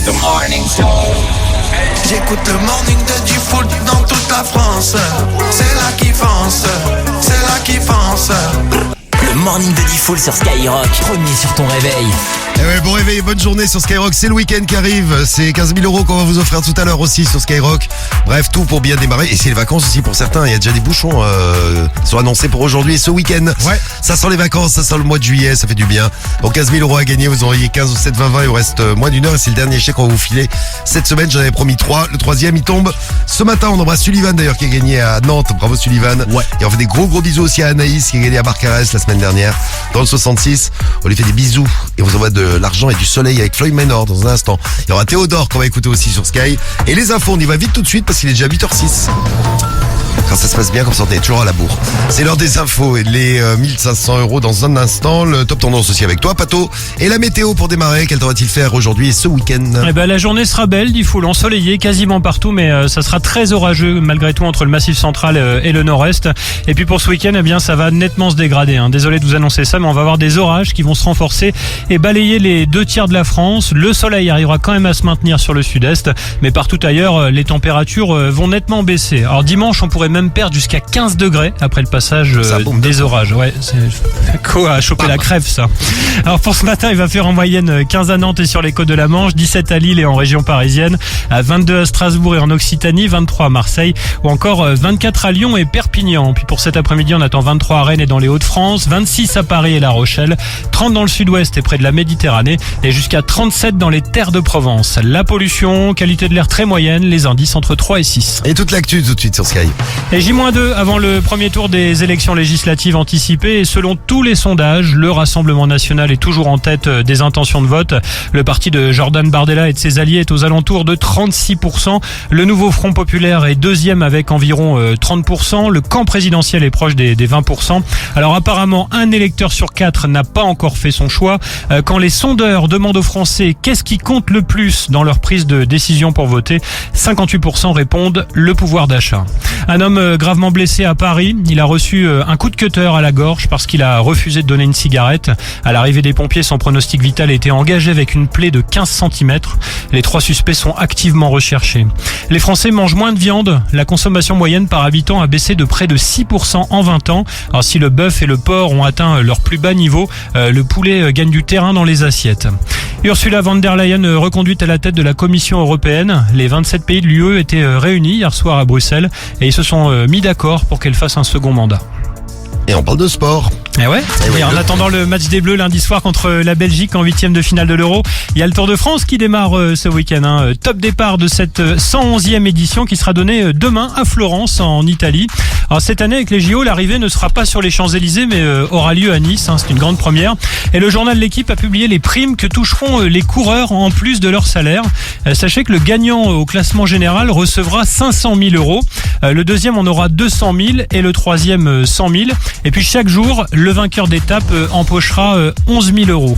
The Morning Show. J'écoute le morning de Diffoul dans toute la France. C'est là qui fonce, c'est là qui fonce. Le morning de Diffoul sur Skyrock, premier sur ton réveil. Eh ouais, bon réveil, bonne journée sur Skyrock, c'est le week-end qui arrive, c'est 15 000 € qu'on va vous offrir tout à l'heure aussi sur Skyrock. Bref, tout pour bien démarrer, et c'est les vacances aussi pour certains, il y a déjà des bouchons qui sont annoncés pour aujourd'hui et ce week-end. Ouais. Ça sent les vacances, ça sent le mois de juillet, ça fait du bien. Bon, 15 000 € à gagner, vous envoyez 15 ou 7 20 20, il vous reste moins d'une heure et c'est le dernier chèque qu'on va vous filer. Cette semaine, j'en avais promis 3, le troisième il tombe ce matin. On embrasse Sullivan d'ailleurs qui a gagné à Nantes, bravo Sullivan. Ouais. Et on fait des gros bisous aussi à Anaïs qui a gagné à Barcarès la semaine dernière. Dans le 66, on lui fait des bisous et on vous envoie de l'argent et du soleil avec Floyd Manor dans un instant. Il y aura Théodore qu'on va écouter aussi sur Sky. Et les infos, on y va vite tout de suite parce qu'il est déjà 8h06. Quand ça se passe bien, comme ça on est toujours à la bourre. C'est l'heure des infos et les 1500 € dans un instant. Le top tendance aussi avec toi, Pato. Et la météo pour démarrer, quel temps va-t-il faire aujourd'hui et ce week-end? Eh ben, la journée sera belle, Diffoul, ensoleillée quasiment partout, mais ça sera très orageux malgré tout entre le Massif central et le nord-est. Et puis pour ce week-end, eh bien, ça va nettement se dégrader. Désolé de vous annoncer ça, mais on va avoir des orages qui vont se renforcer et balayer les 2/3 de la France. Le soleil arrivera quand même à se maintenir sur le sud-est, mais partout ailleurs, les températures vont nettement baisser. Alors dimanche, on pourrait même perdre jusqu'à 15 degrés après le passage des orages. Ouais, c'est quoi à choper la crève ça. Alors pour ce matin, il va faire en moyenne 15 à Nantes et sur les côtes de la Manche, 17 à Lille et en région parisienne, 22 à Strasbourg et en Occitanie, 23 à Marseille ou encore 24 à Lyon et Perpignan. Puis pour cet après-midi, on attend 23 à Rennes et dans les Hauts-de-France, 26 à Paris et La Rochelle, 30 dans le sud-ouest et près de la Méditerranée et jusqu'à 37 dans les terres de Provence. La pollution, qualité de l'air très moyenne, les indices entre 3 et 6. Et toute l'actu tout de suite sur Sky. Et J-2 avant le premier tour des élections législatives anticipées et selon tous les sondages, le Rassemblement national est toujours en tête des intentions de vote. Le parti de Jordan Bardella et de ses alliés est aux alentours de 36%. Le nouveau Front populaire est deuxième avec environ 30%. Le camp présidentiel est proche des 20%. Alors apparemment, un électeur sur 4 n'a pas encore fait son choix. Quand les sondeurs demandent aux Français qu'est-ce qui compte le plus dans leur prise de décision pour voter, 58% répondent le pouvoir d'achat. Un homme gravement blessé à Paris, il a reçu un coup de cutter à la gorge parce qu'il a refusé de donner une cigarette. À l'arrivée des pompiers, son pronostic vital a été engagé avec une plaie de 15 cm. Les 3 suspects sont activement recherchés. Les Français mangent moins de viande. La consommation moyenne par habitant a baissé de près de 6% en 20 ans. Alors si le bœuf et le porc ont atteint leur plus bas niveau, le poulet gagne du terrain dans les assiettes. Ursula von der Leyen reconduite à la tête de la Commission européenne. Les 27 pays de l'UE étaient réunis hier soir à Bruxelles et ils se sont mis d'accord pour qu'elle fasse un second mandat. Et on parle de sport. Et ouais. Et en attendant le match des Bleus lundi soir contre la Belgique en 8e de finale de l'Euro, il y a le Tour de France qui démarre ce week-end. Top départ de cette 111e édition qui sera donnée demain à Florence en Italie. Alors cette année avec les JO, l'arrivée ne sera pas sur les Champs-Élysées mais aura lieu à Nice. C'est une grande première. Et le journal L'Équipe a publié les primes que toucheront les coureurs en plus de leur salaire. Sachez que le gagnant au classement général recevra 500 000 €. Le deuxième en aura 200 000 et le troisième 100 000. Et puis chaque jour, le vainqueur d'étape empochera 11 000 €.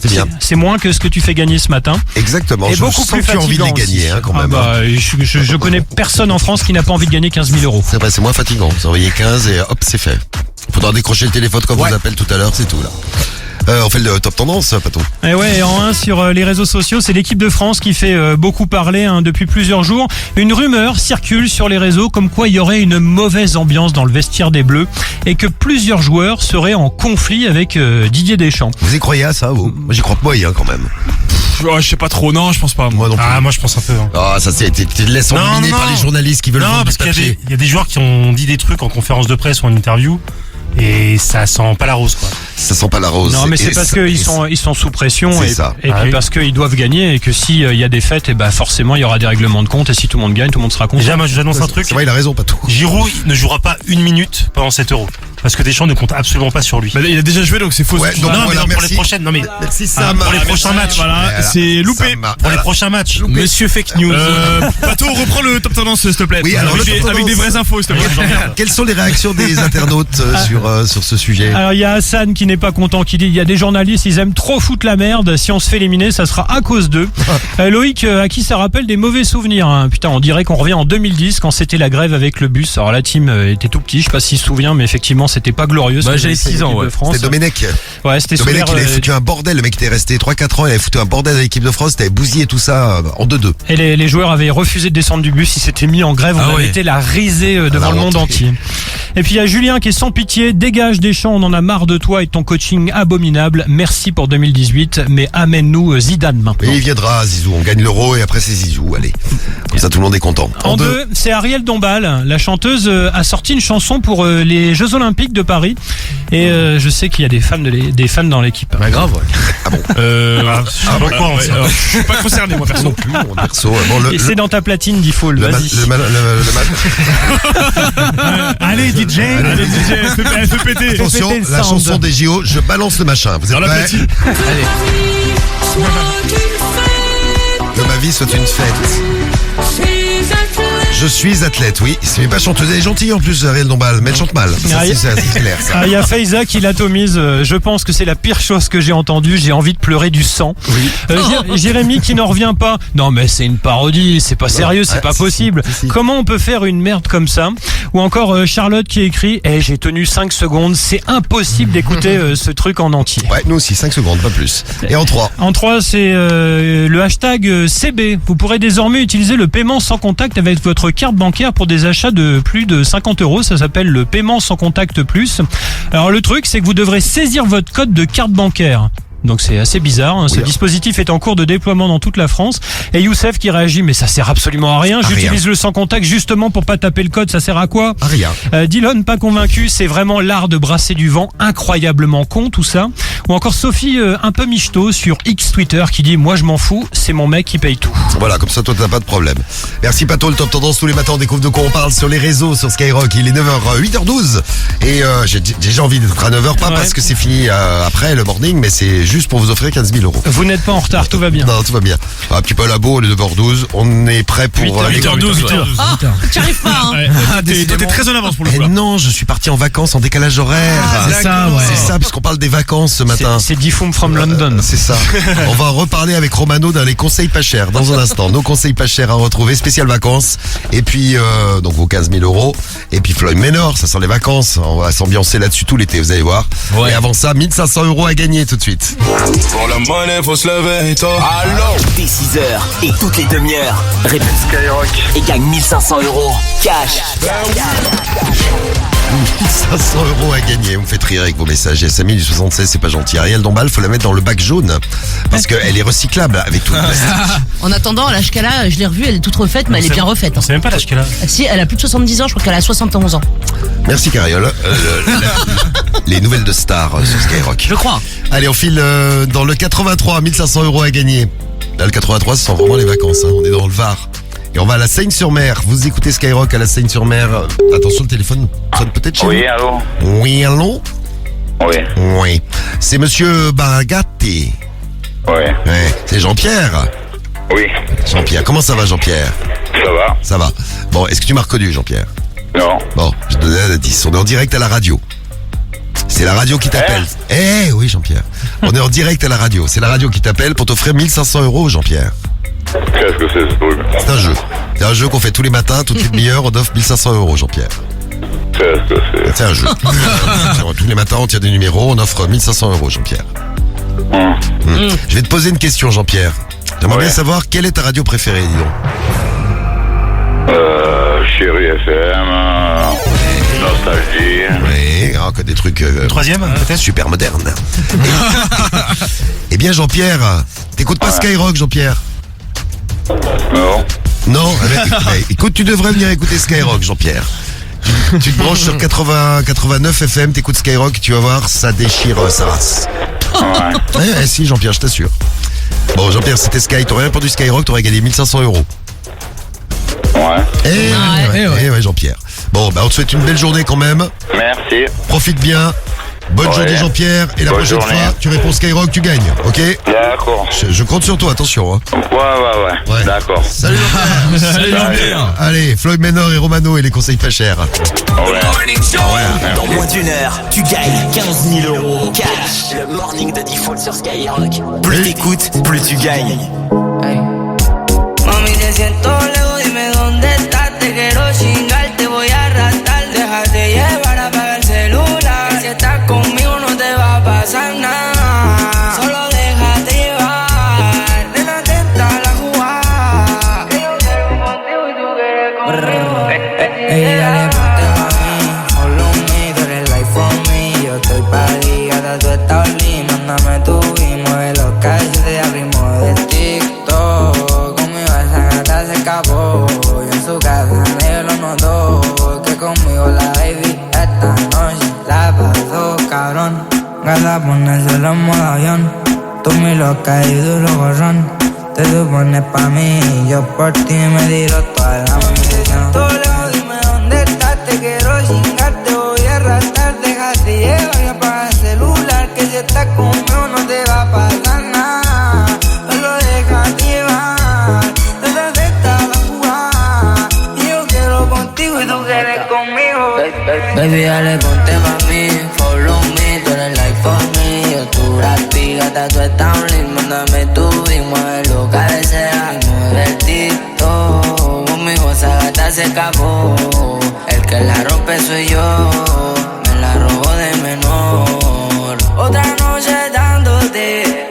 C'est bien. C'est moins que ce que tu fais gagner ce matin. Exactement. Et beaucoup plus fatigant. Envie de les gagner quand même. Je connais personne en France qui n'a pas envie de gagner 15 000 €. C'est vrai, c'est moins fatigant. Vous envoyez 15 et hop, c'est fait. Faudra décrocher le téléphone quand on vous appelle tout à l'heure, c'est tout là. On fait le top tendance, Paton. Et ouais, en 1 sur les réseaux sociaux, c'est l'équipe de France qui fait beaucoup parler depuis plusieurs jours. Une rumeur circule sur les réseaux comme quoi il y aurait une mauvaise ambiance dans le vestiaire des Bleus et que plusieurs joueurs seraient en conflit avec Didier Deschamps. Vous y croyez à ça, vous? Moi j'y crois pas moyen quand même. Je sais pas trop, non, je pense pas. Moi non plus. Ah, moi je pense un peu. Ah, ça c'est, tu te laisses enluminer par les journalistes qui veulent vendre parce du papier. qu'il y a des joueurs qui ont dit des trucs en conférence de presse ou en interview. Et ça sent pas la rose, quoi. Ça sent pas la rose. Non, mais c'est parce qu'ils sont sous pression et puis oui. parce qu'ils doivent gagner et que s'il y a des fêtes, et ben forcément il y aura des règlements de compte et si tout le monde gagne, tout le monde sera content. Déjà, moi j'annonce un truc. C'est vrai, il a raison, pas tout. Giroud ne jouera pas une minute pendant 7 euros. Parce que Deschamps ne compte absolument pas sur lui. Bah, il a déjà joué donc c'est faux. Ouais, donc non, voilà, mais pour merci. les prochaines. Non mais Merci Sam. pour les prochains matchs. Voilà, c'est loupé. Pour les prochains matchs. Monsieur Fake News. Pato, reprends le top tendance s'il te plaît. Oui, alors, avec des vraies infos s'il te plaît. Quelles sont les réactions des internautes sur ce sujet? Alors il y a Hassan qui n'est pas content, qui dit il y a des journalistes, ils aiment trop foutre la merde. Si on se fait éliminer, ça sera à cause d'eux. Loïc, à qui ça rappelle des mauvais souvenirs. Hein. Putain, on dirait qu'on revient en 2010 quand c'était la grève avec le bus. Alors la team était tout petit, je sais pas s'il se souvient, mais effectivement c'était pas glorieux. J'avais 6 ans, ouais. C'était Domenech. Ouais, c'était Domenech, Soler, il avait foutu un bordel. Le mec était resté 3-4 ans, il avait foutu un bordel à l'équipe de France, il avait bousillé tout ça en 2-2. Et les joueurs avaient refusé de descendre du bus, ils s'étaient mis en grève, on avait été la risée devant le monde entier. Et puis il y a Julien qui est sans pitié, dégage Deschamps, on en a marre de toi et de ton coaching abominable. Merci pour 2018, mais amène-nous Zidane maintenant. Et il viendra, Zizou, on gagne l'Euro et après c'est Zizou, allez. Comme ça tout le monde est content. En 2, c'est Ariel Dombal, la chanteuse a sorti une chanson pour les Jeux Olympiques de Paris. Et je sais qu'il y a des fans dans l'équipe. Bah grave, ouais. Ah bon Je suis pas concerné, moi, perso. Non plus, mon perso. Bon, Et c'est dans ta platine, Diffoul, vas-y. Allez, DJ. Allez, DJ, elle fait péter. Attention, péter le la sound. chanson des JO, je balance le machin. Vous êtes Dans la prêts? platine. Que ma vie soit une fête. Je suis athlète, oui. C'est pas chanteuse, elle est gentille en plus, Ariel Dombal, mais elle chante mal. Ça, c'est clair, ça. Ah, il y a Faiza qui l'atomise. Je pense que c'est la pire chose que j'ai entendue. J'ai envie de pleurer du sang. Jérémy qui n'en revient pas. Non mais c'est une parodie, c'est pas sérieux, c'est pas possible. si. Comment on peut faire une merde comme ça? Ou encore Charlotte qui écrit j'ai tenu 5 secondes, c'est impossible d'écouter ce truc en entier. Ouais, nous aussi, 5 secondes, pas plus. Et en 3. En 3, c'est le hashtag CB. Vous pourrez désormais utiliser le paiement sans contact avec votre carte bancaire pour des achats de plus de 50 €. Ça s'appelle le paiement sans contact plus. Alors le truc, c'est que vous devrez saisir votre code de carte bancaire. Donc c'est assez bizarre, hein. Ce dispositif est en cours de déploiement dans toute la France. Et Youssef qui réagit, mais ça sert absolument à rien. J'utilise le sans contact justement pour pas taper le code, ça sert à quoi? Ah, rien. Dylan, pas convaincu, c'est vraiment l'art de brasser du vent, incroyablement con tout ça. Ou encore Sophie, un peu michto sur X Twitter qui dit moi je m'en fous, c'est mon mec qui paye tout. Voilà, comme ça, toi, t'as pas de problème. Merci Pato, le Top Tendance tous les matins, on découvre de quoi on parle sur les réseaux, sur Skyrock. Il est 8h12. Et j'ai déjà envie d'être à 9h, pas parce que c'est fini après le morning, mais c'est juste pour vous offrir 15 000 €. Vous n'êtes pas en retard, tout va bien. Non, tout va bien. Un petit peu à la bourre, il est 9h12. On est prêt pour 8h12. Ah, tu arrives pas, hein. Toi, t'es très en avance pour le coup. Eh là. non, je suis parti en vacances en décalage horaire. c'est ça, ouais. C'est ça, puisqu'on parle des vacances ce matin. C'est Diffoum from London. C'est ça. On va reparler avec Romano dans les conseils pas chers dans un instant. Nos conseils pas chers à retrouver, spécial vacances. Et puis, donc vos 15 000 €. Et puis Floyd Manor, ça sent les vacances. On va s'ambiancer là-dessus tout l'été, vous allez voir. Ouais. Et avant ça, 1 500 € à gagner tout de suite. Pour la monnaie, faut se lever, toi. Dès 6h et toutes les demi-heures, réponds Skyrock et gagne 1 500 € cash. 500 € à gagner. Vous me faites rire avec vos messages. Samy du 76, c'est pas gentil. Ariel Dombal, faut la mettre dans le bac jaune. Parce qu'elle est recyclable avec tout le plastique. En attendant, à l'âge qu'elle a, je l'ai revue, elle est toute refaite, mais elle est bien refaite. Hein. C'est même pas l'âge qu'elle a. Si, elle a plus de 70 ans, je crois qu'elle a 71 ans. Merci Cariole. Les nouvelles de stars sur Skyrock. Je crois. Allez, on file dans le 83, 1 500 € à gagner. Là, le 83, ce sont vraiment les vacances. Hein. On est dans le Var. Et on va à la Seine-sur-Mer. Vous écoutez Skyrock à la Seine-sur-Mer. Attention, le téléphone sonne peut-être chez Oui, vous. allô? Oui, allô? Oui, Oui. C'est monsieur Baragatti. oui, Ouais. C'est Jean-Pierre. oui, Jean-Pierre. Comment ça va, Jean-Pierre? ça va? Ça va. Bon, est-ce que tu m'as reconnu, Jean-Pierre? Non, Bon, je te donne un indice. On est en direct à la radio. C'est la radio qui t'appelle. Eh oui, Jean-Pierre. On est en direct à la radio. C'est la radio qui t'appelle pour t'offrir 1 500 €, Jean-Pierre. qu'est-ce que c'est ce truc? C'est un jeu. C'est un jeu qu'on fait tous les matins, toutes les demi-heures. On offre 1 500 €, Jean-Pierre. Qu'est-ce que c'est? C'est un jeu. Tous les matins, on tire des numéros. On offre 1 500 €, Jean-Pierre. Je vais te poser une question, Jean-Pierre. J'aimerais bien savoir quelle est ta radio préférée, dis donc. Chérie FM, Nostalgie. Oui, que des trucs Troisième, peut-être. super modernes. Eh bien, Jean-Pierre, t'écoutes pas Skyrock, Jean-Pierre? Non, Non, écoute, tu devrais venir écouter Skyrock, Jean-Pierre. Tu te branches sur 89 FM, t'écoutes Skyrock, tu vas voir, ça déchire sa race. ouais, Si, Jean-Pierre, je t'assure. Bon, Jean-Pierre, c'était Sky, t'aurais répondu Skyrock, t'aurais gagné 1 500 €. ouais. Ouais, Jean-Pierre. Bon, bah, on te souhaite une belle journée quand même. Merci. Profite bien. Bonne Ouais. journée Jean-Pierre. Et la Bonne prochaine journée. fois, tu réponds Skyrock, tu gagnes. Ok? D'accord. Je compte sur toi, attention. Hein. Ouais. Ouais. D'accord. Salut Jean-Pierre. Salut Jean-Pierre. Allez, Floyd Manor et Romano et les conseils pas chers. Ouais. Dans moins d'une heure, tu gagnes 15 000 euros cash. Le morning de Default sur Skyrock. Plus t'écoutes, plus tu gagnes. Mami, te siento lejos, dime dónde estás. Te quiero chingar, te voy a arrastrar. Déjate llevar, apaga el celular. Si estás conmigo no te va a pasar nada. Solo déjate llevar. Nena, atenta a la jugada. Que yo quiero contigo y tú quieres conmigo. Ey, dale, ponte pa' mí. Follow me, tú eres life for me. Yo estoy pa' ligada, tú estás lit. Mándame tu y mueve los calles de ritmo de TikTok. Conmigo esa gata se escapó. Yo en su casa nadie lo notó. Que conmigo la baby esta noche la pasó, cabrón. Gata ponérselo en modo avión. Tú mi loca y duro gorrón. Te supones pa' mí y yo por ti me tiro toda la misión. Todo lejos, dime dónde estás. Te quiero chingar, te voy a arrastrar. Déjate llevar y apaga el celular. Que si estás conmigo no te va a pasar nada. Solo déjate llevar. Desde acepta la jugada. Y yo quiero contigo y tú quieres conmigo. Baby, dale, ponte pa' mí. Follow me, tú eres like for me. Yo tu rapi, gata, tú estás un link. Mándame tu y mueve lo que deseas. Mueve el TikTok. Conmigo esa gata se escapó. El que la rompe soy yo. Me la robo de menor. Otra noche dándote,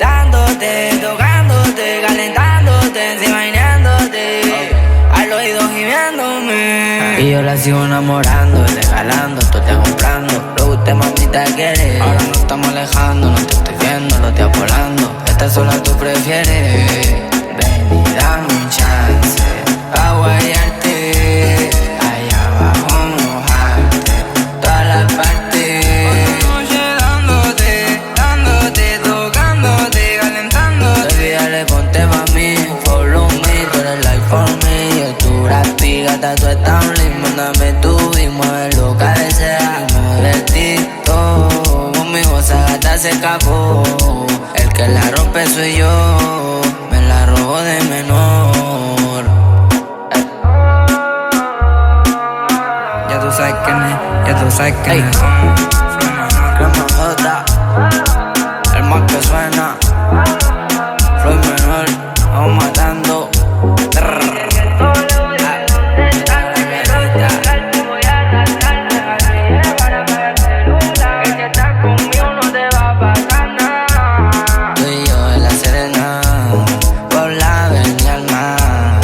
tocándote, calentándote, encima bañándote, al oído gimiéndome. Y yo la sigo enamorando, regalando, tú te comprando. Lo que usted mamita quiere. Ahora nos estamos alejando, no te estoy viendo, lo estoy volando. Esta sola tú prefieres. Ven y dame un chance pa' guayarte. Allá abajo mojarte todas las partes. Otra noche dándote, tocándote, calentándote. Baby, dale, ponte pa' mí. Follow me, tú eres like for me. Yo tu rapi, gata, tú estás un link. Mándame tu y mueve lo que deseas. Mueve el TikTok. Conmigo esa gata se escapó. El que la rompe soy yo. Me la robo de menor. Ya tú sabes quién es, ya tú sabes quién es. El más que suena. Floyd Menor, vamos matando. Tú y yo en la Serena, por la avenida al mar.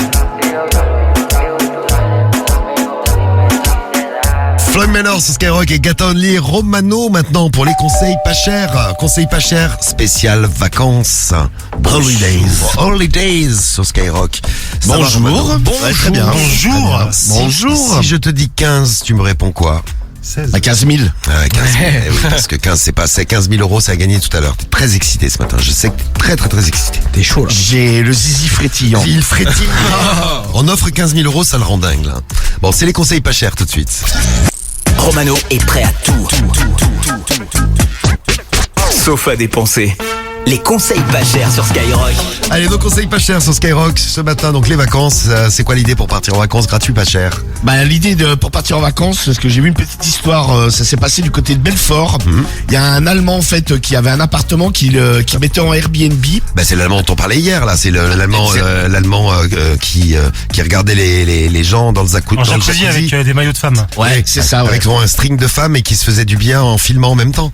Floyd Manor sur Skyrock et Gata Only. Romano maintenant pour les conseils pas chers. Conseils pas chers, spécial vacances. Holidays sur Skyrock. Ça va, Romano? Ouais, très bien. Bonjour. Si je te dis 15, tu me réponds quoi? 16. À 15 000. Ouais, 15 000. Eh oui, parce que 15, c'est pas assez. 15 000 euros, ça a gagné tout à l'heure. T'es très excité ce matin. Je sais que t'es très excité. T'es chaud là. J'ai le zizi frétillant. Il frétille. On offre 15 000 euros, ça le rend dingue là. Bon, c'est les conseils pas chers tout de suite. Romano est prêt à tout. Sauf à dépenser. Les conseils pas chers sur Skyrock. Allez, nos conseils pas chers sur Skyrock ce matin. Donc les vacances, c'est quoi l'idée pour partir en vacances gratuit, pas cher? Bah l'idée pour partir en vacances, parce que j'ai vu une petite histoire, ça s'est passé du côté de Belfort. Il y a un Allemand en fait qui avait un appartement qui mettait en Airbnb. Bah c'est l'allemand dont on parlait hier là, c'est l'allemand qui regardait les gens dans le En jacuzzi avec des maillots de femmes. Ouais, c'est ça. Ouais. Avec un string de femmes et qui se faisait du bien en filmant en même temps.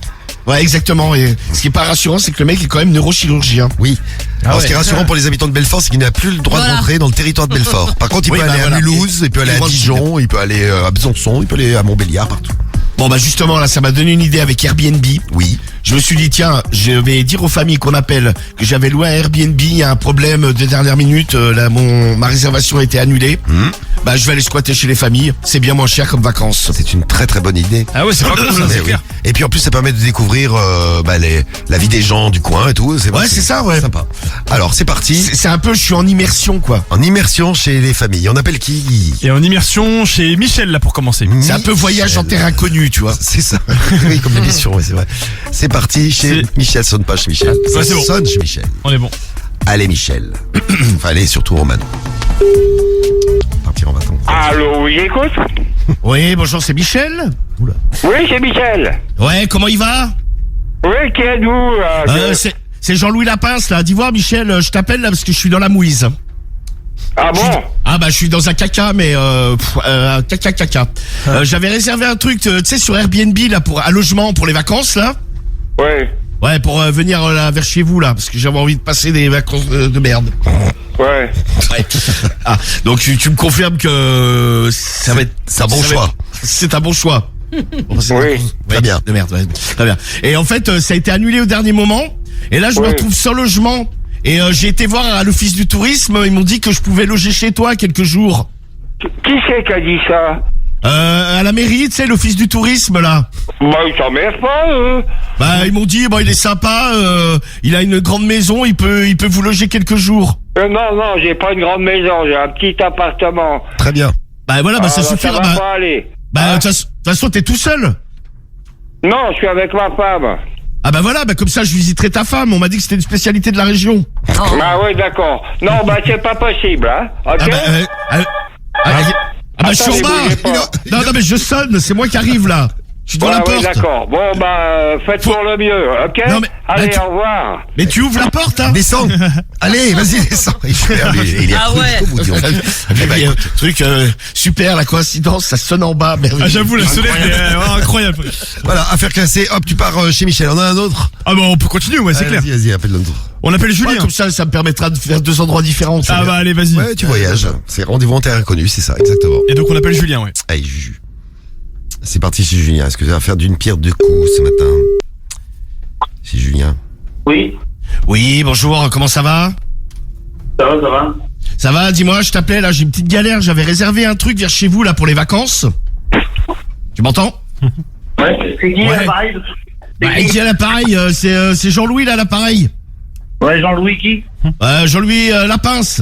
Ouais, exactement. Et ce qui est pas rassurant, c'est que le mec est quand même neurochirurgien. Oui. Alors ce qui est rassurant pour les habitants de Belfort, c'est qu'il n'a plus le droit d'entrer dans le territoire de Belfort. Par contre, il peut aller à Mulhouse, il peut aller à Dijon, il peut aller à Besançon, il peut aller à Montbéliard, partout. Bon bah justement là, ça m'a donné une idée avec Airbnb. Oui. je me suis dit tiens, je vais dire aux familles qu'on appelle que j'avais loué un Airbnb, il y a un problème de dernière minute, ma réservation a été annulée. Bah je vais aller squatter chez les familles, c'est bien moins cher comme vacances. C'est une très très bonne idée. Ah ouais, c'est pas con, ça, Mais c'est oui. clair. Et puis en plus ça permet de découvrir la vie des gens du coin et tout. Ouais, c'est ça, ouais. Sympa. Alors c'est parti. C'est un peu, je suis en immersion quoi. En immersion chez les familles. On appelle qui? Et en immersion chez Michel, là, pour commencer. C'est un peu voyage en terre inconnue, tu vois. C'est ça. Oui, comme l'émission, oui, c'est vrai. C'est parti chez Michel. Sonne pas chez Michel. Ouais, c'est bon. Sonne chez Michel. On est bon. Allez Michel. Enfin allez, surtout Romano. Partir en bâton. Allô, oui, j'écoute. Oui, bonjour, c'est Michel. Oui, c'est Michel. Ouais, comment il va? Oui, qui êtes-vous C'est Jean-Louis Lapince là. Dis voir Michel, je t'appelle là parce que je suis dans la mouise. Ah bon? Ah bah je suis dans un caca mais caca. J'avais réservé un truc, tu sais sur Airbnb là pour un logement pour les vacances là. Oui. Ouais, pour venir là vers chez vous là parce que j'avais envie de passer des vacances de merde. Ouais. Ouais. Ah, donc tu me confirmes que ça va être C'est un bon choix. C'est un bon choix. Bon, c'est Oui. ouais, Très bien. de merde, ouais. Très bien. Et en fait, ça a été annulé au dernier moment. Et là, je me Oui. retrouve sans logement. Et j'ai été voir à l'office du tourisme. Ils m'ont dit que je pouvais loger chez toi quelques jours. Qui c'est qui a dit ça? À la mairie, tu sais, l'office du tourisme là. Bah, ils s'emmerdent pas, Bah, ils m'ont dit, bon, il est sympa. Il a une grande maison. Il peut vous loger quelques jours. Non, j'ai pas une grande maison, j'ai un petit appartement. Très bien. Bah voilà, bah ça Ah, suffira. Ça va Bah, pas aller. bah de toute façon, t'es tout seul. Non, je suis avec ma femme. Ah bah voilà, bah comme ça, je visiterai ta femme. On m'a dit que c'était une spécialité de la région. Ah oui, d'accord. Non, bah c'est pas possible, hein. Ok? Ah bah, je suis en Attendez, bougez bas. pas. Non, mais je sonne, c'est moi qui arrive là. Je suis devant la Ouais, porte. d'accord. Bon, bah, faites pour le mieux, ok? Non, mais- Allez, mais tu- au revoir. Mais tu ouvres la porte, hein. Descends. Allez, vas-y, descends. Il est Ah ouais. jusqu'au bout, dis donc. Et Eh ben, puis, écoute, truc super, la coïncidence, ça sonne en bas. Ah, j'avoue, la sonnette est incroyable. voilà, affaire classée. Hop, tu pars chez Michel. On a un autre. Ah bah, on peut continuer, ouais, c'est Allez, clair. Vas-y, appelle l'autre. On appelle Ouais, Julien. comme ça me permettra de faire 2 endroits différents. c'est Ah bien. bah, allez, vas-y. Ouais, tu voyages. C'est rendez-vous en terre inconnue, c'est ça, exactement. Et donc, on appelle Julien, ouais. Allez, Juju. C'est parti chez Julien. Est-ce que tu vas faire d'une pierre deux coups ce matin? Chez Julien. Oui, Oui, bonjour, comment ça va? ça va. Ça va, dis-moi, je t'appelais là, j'ai une petite galère, j'avais réservé un truc vers chez vous là pour les vacances. Tu m'entends? Ouais, c'est qui, Ouais. l'appareil? Bah, qui à l'appareil, c'est Jean-Louis là, l'appareil. Ouais, Jean-Louis qui? Jean-Louis Lapince.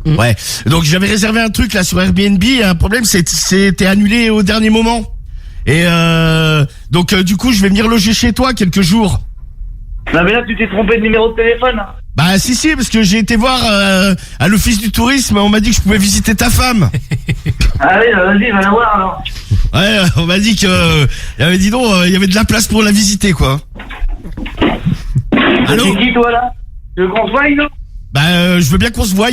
Ouais. Donc j'avais réservé un truc là sur Airbnb. Un problème, c'était annulé au dernier moment. Et donc du coup, je vais venir loger chez toi quelques jours. Non, mais là, tu t'es trompé de numéro de téléphone. Bah si, parce que j'ai été voir à l'office du tourisme. On m'a dit que je pouvais visiter ta femme. Ah oui, vas-y, va la voir alors. Ouais, on m'a dit que dis donc, il y avait de la place pour la visiter quoi. Allô? C'est qui, toi, là? Tu veux qu'on se voie, non? Bah je veux bien qu'on se voie.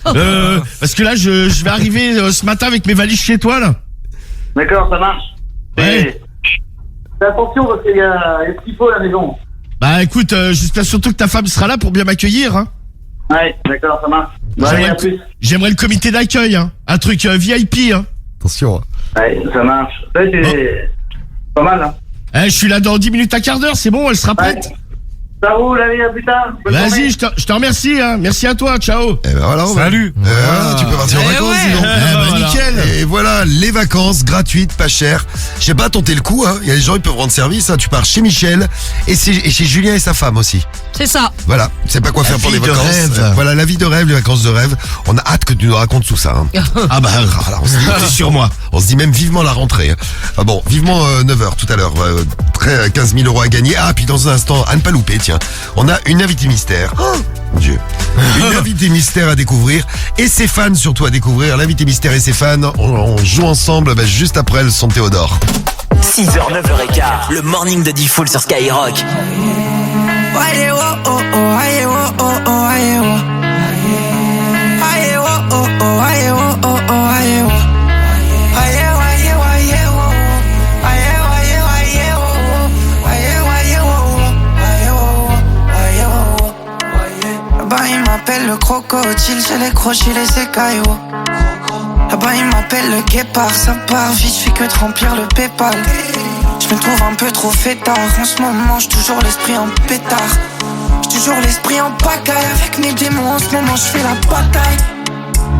Parce que là, je vais arriver ce matin avec mes valises chez toi là. D'accord, ça marche. Ouais. Fais attention parce qu'il y a ce qu'il faut à la maison. Bah écoute, j'espère surtout que ta femme sera là pour bien m'accueillir. Hein. Ouais, d'accord, ça marche. J'aimerais Allez, à le- plus. J'aimerais le comité d'accueil, hein. Un truc VIP. Hein. Attention. Ouais, ça marche. Ouais, c'est pas mal, hein. Je suis là dans 10 minutes à quart d'heure, c'est bon, elle sera prête. Ouais. Ça roule, allez, à plus tard. Bonne journée. Vas-y, je te remercie. Hein. Merci à toi, ciao. Eh ben voilà. Salut. Voilà, tu peux partir en Eh vacances, ouais. dis donc. Eh ben, voilà. nickel. Et voilà, les vacances gratuites, pas chères. Je sais pas, tenter le coup, hein. Il y a des gens, ils peuvent rendre service, hein. Tu pars chez Michel et chez Julien et sa femme aussi. C'est ça. Voilà, tu sais pas quoi faire pour les vie de vacances. rêve. Voilà, la vie de rêve, les vacances de rêve. On a hâte que tu nous racontes tout ça. Hein. Ah bah, Voilà, on se dit, sur moi. on se dit même vivement la rentrée. Hein. Ah bon, vivement 9h tout à l'heure. 15 000 € à gagner. Ah, puis dans un instant, à ne pas louper, tiens. On a une invitée mystère. Oh, mon Dieu. Une invitée mystère à découvrir. Et ses fans surtout à découvrir. L'invité mystère et ses fans. On joue ensemble juste après le son de Théodore. 6h, 9h15, le morning de Diffoul sur Skyrock. Là-bas il m'appelle le crocodile, j'ai les crochets, les écailles. Là-bas il m'appelle le guépard, ça part vite, je fais que de remplir le Paypal. Je me trouve un peu trop fêtard. En ce moment, j'ai toujours l'esprit en pétard. J'ai toujours l'esprit en pagaille. Avec mes démons, en ce moment, je fais la bataille.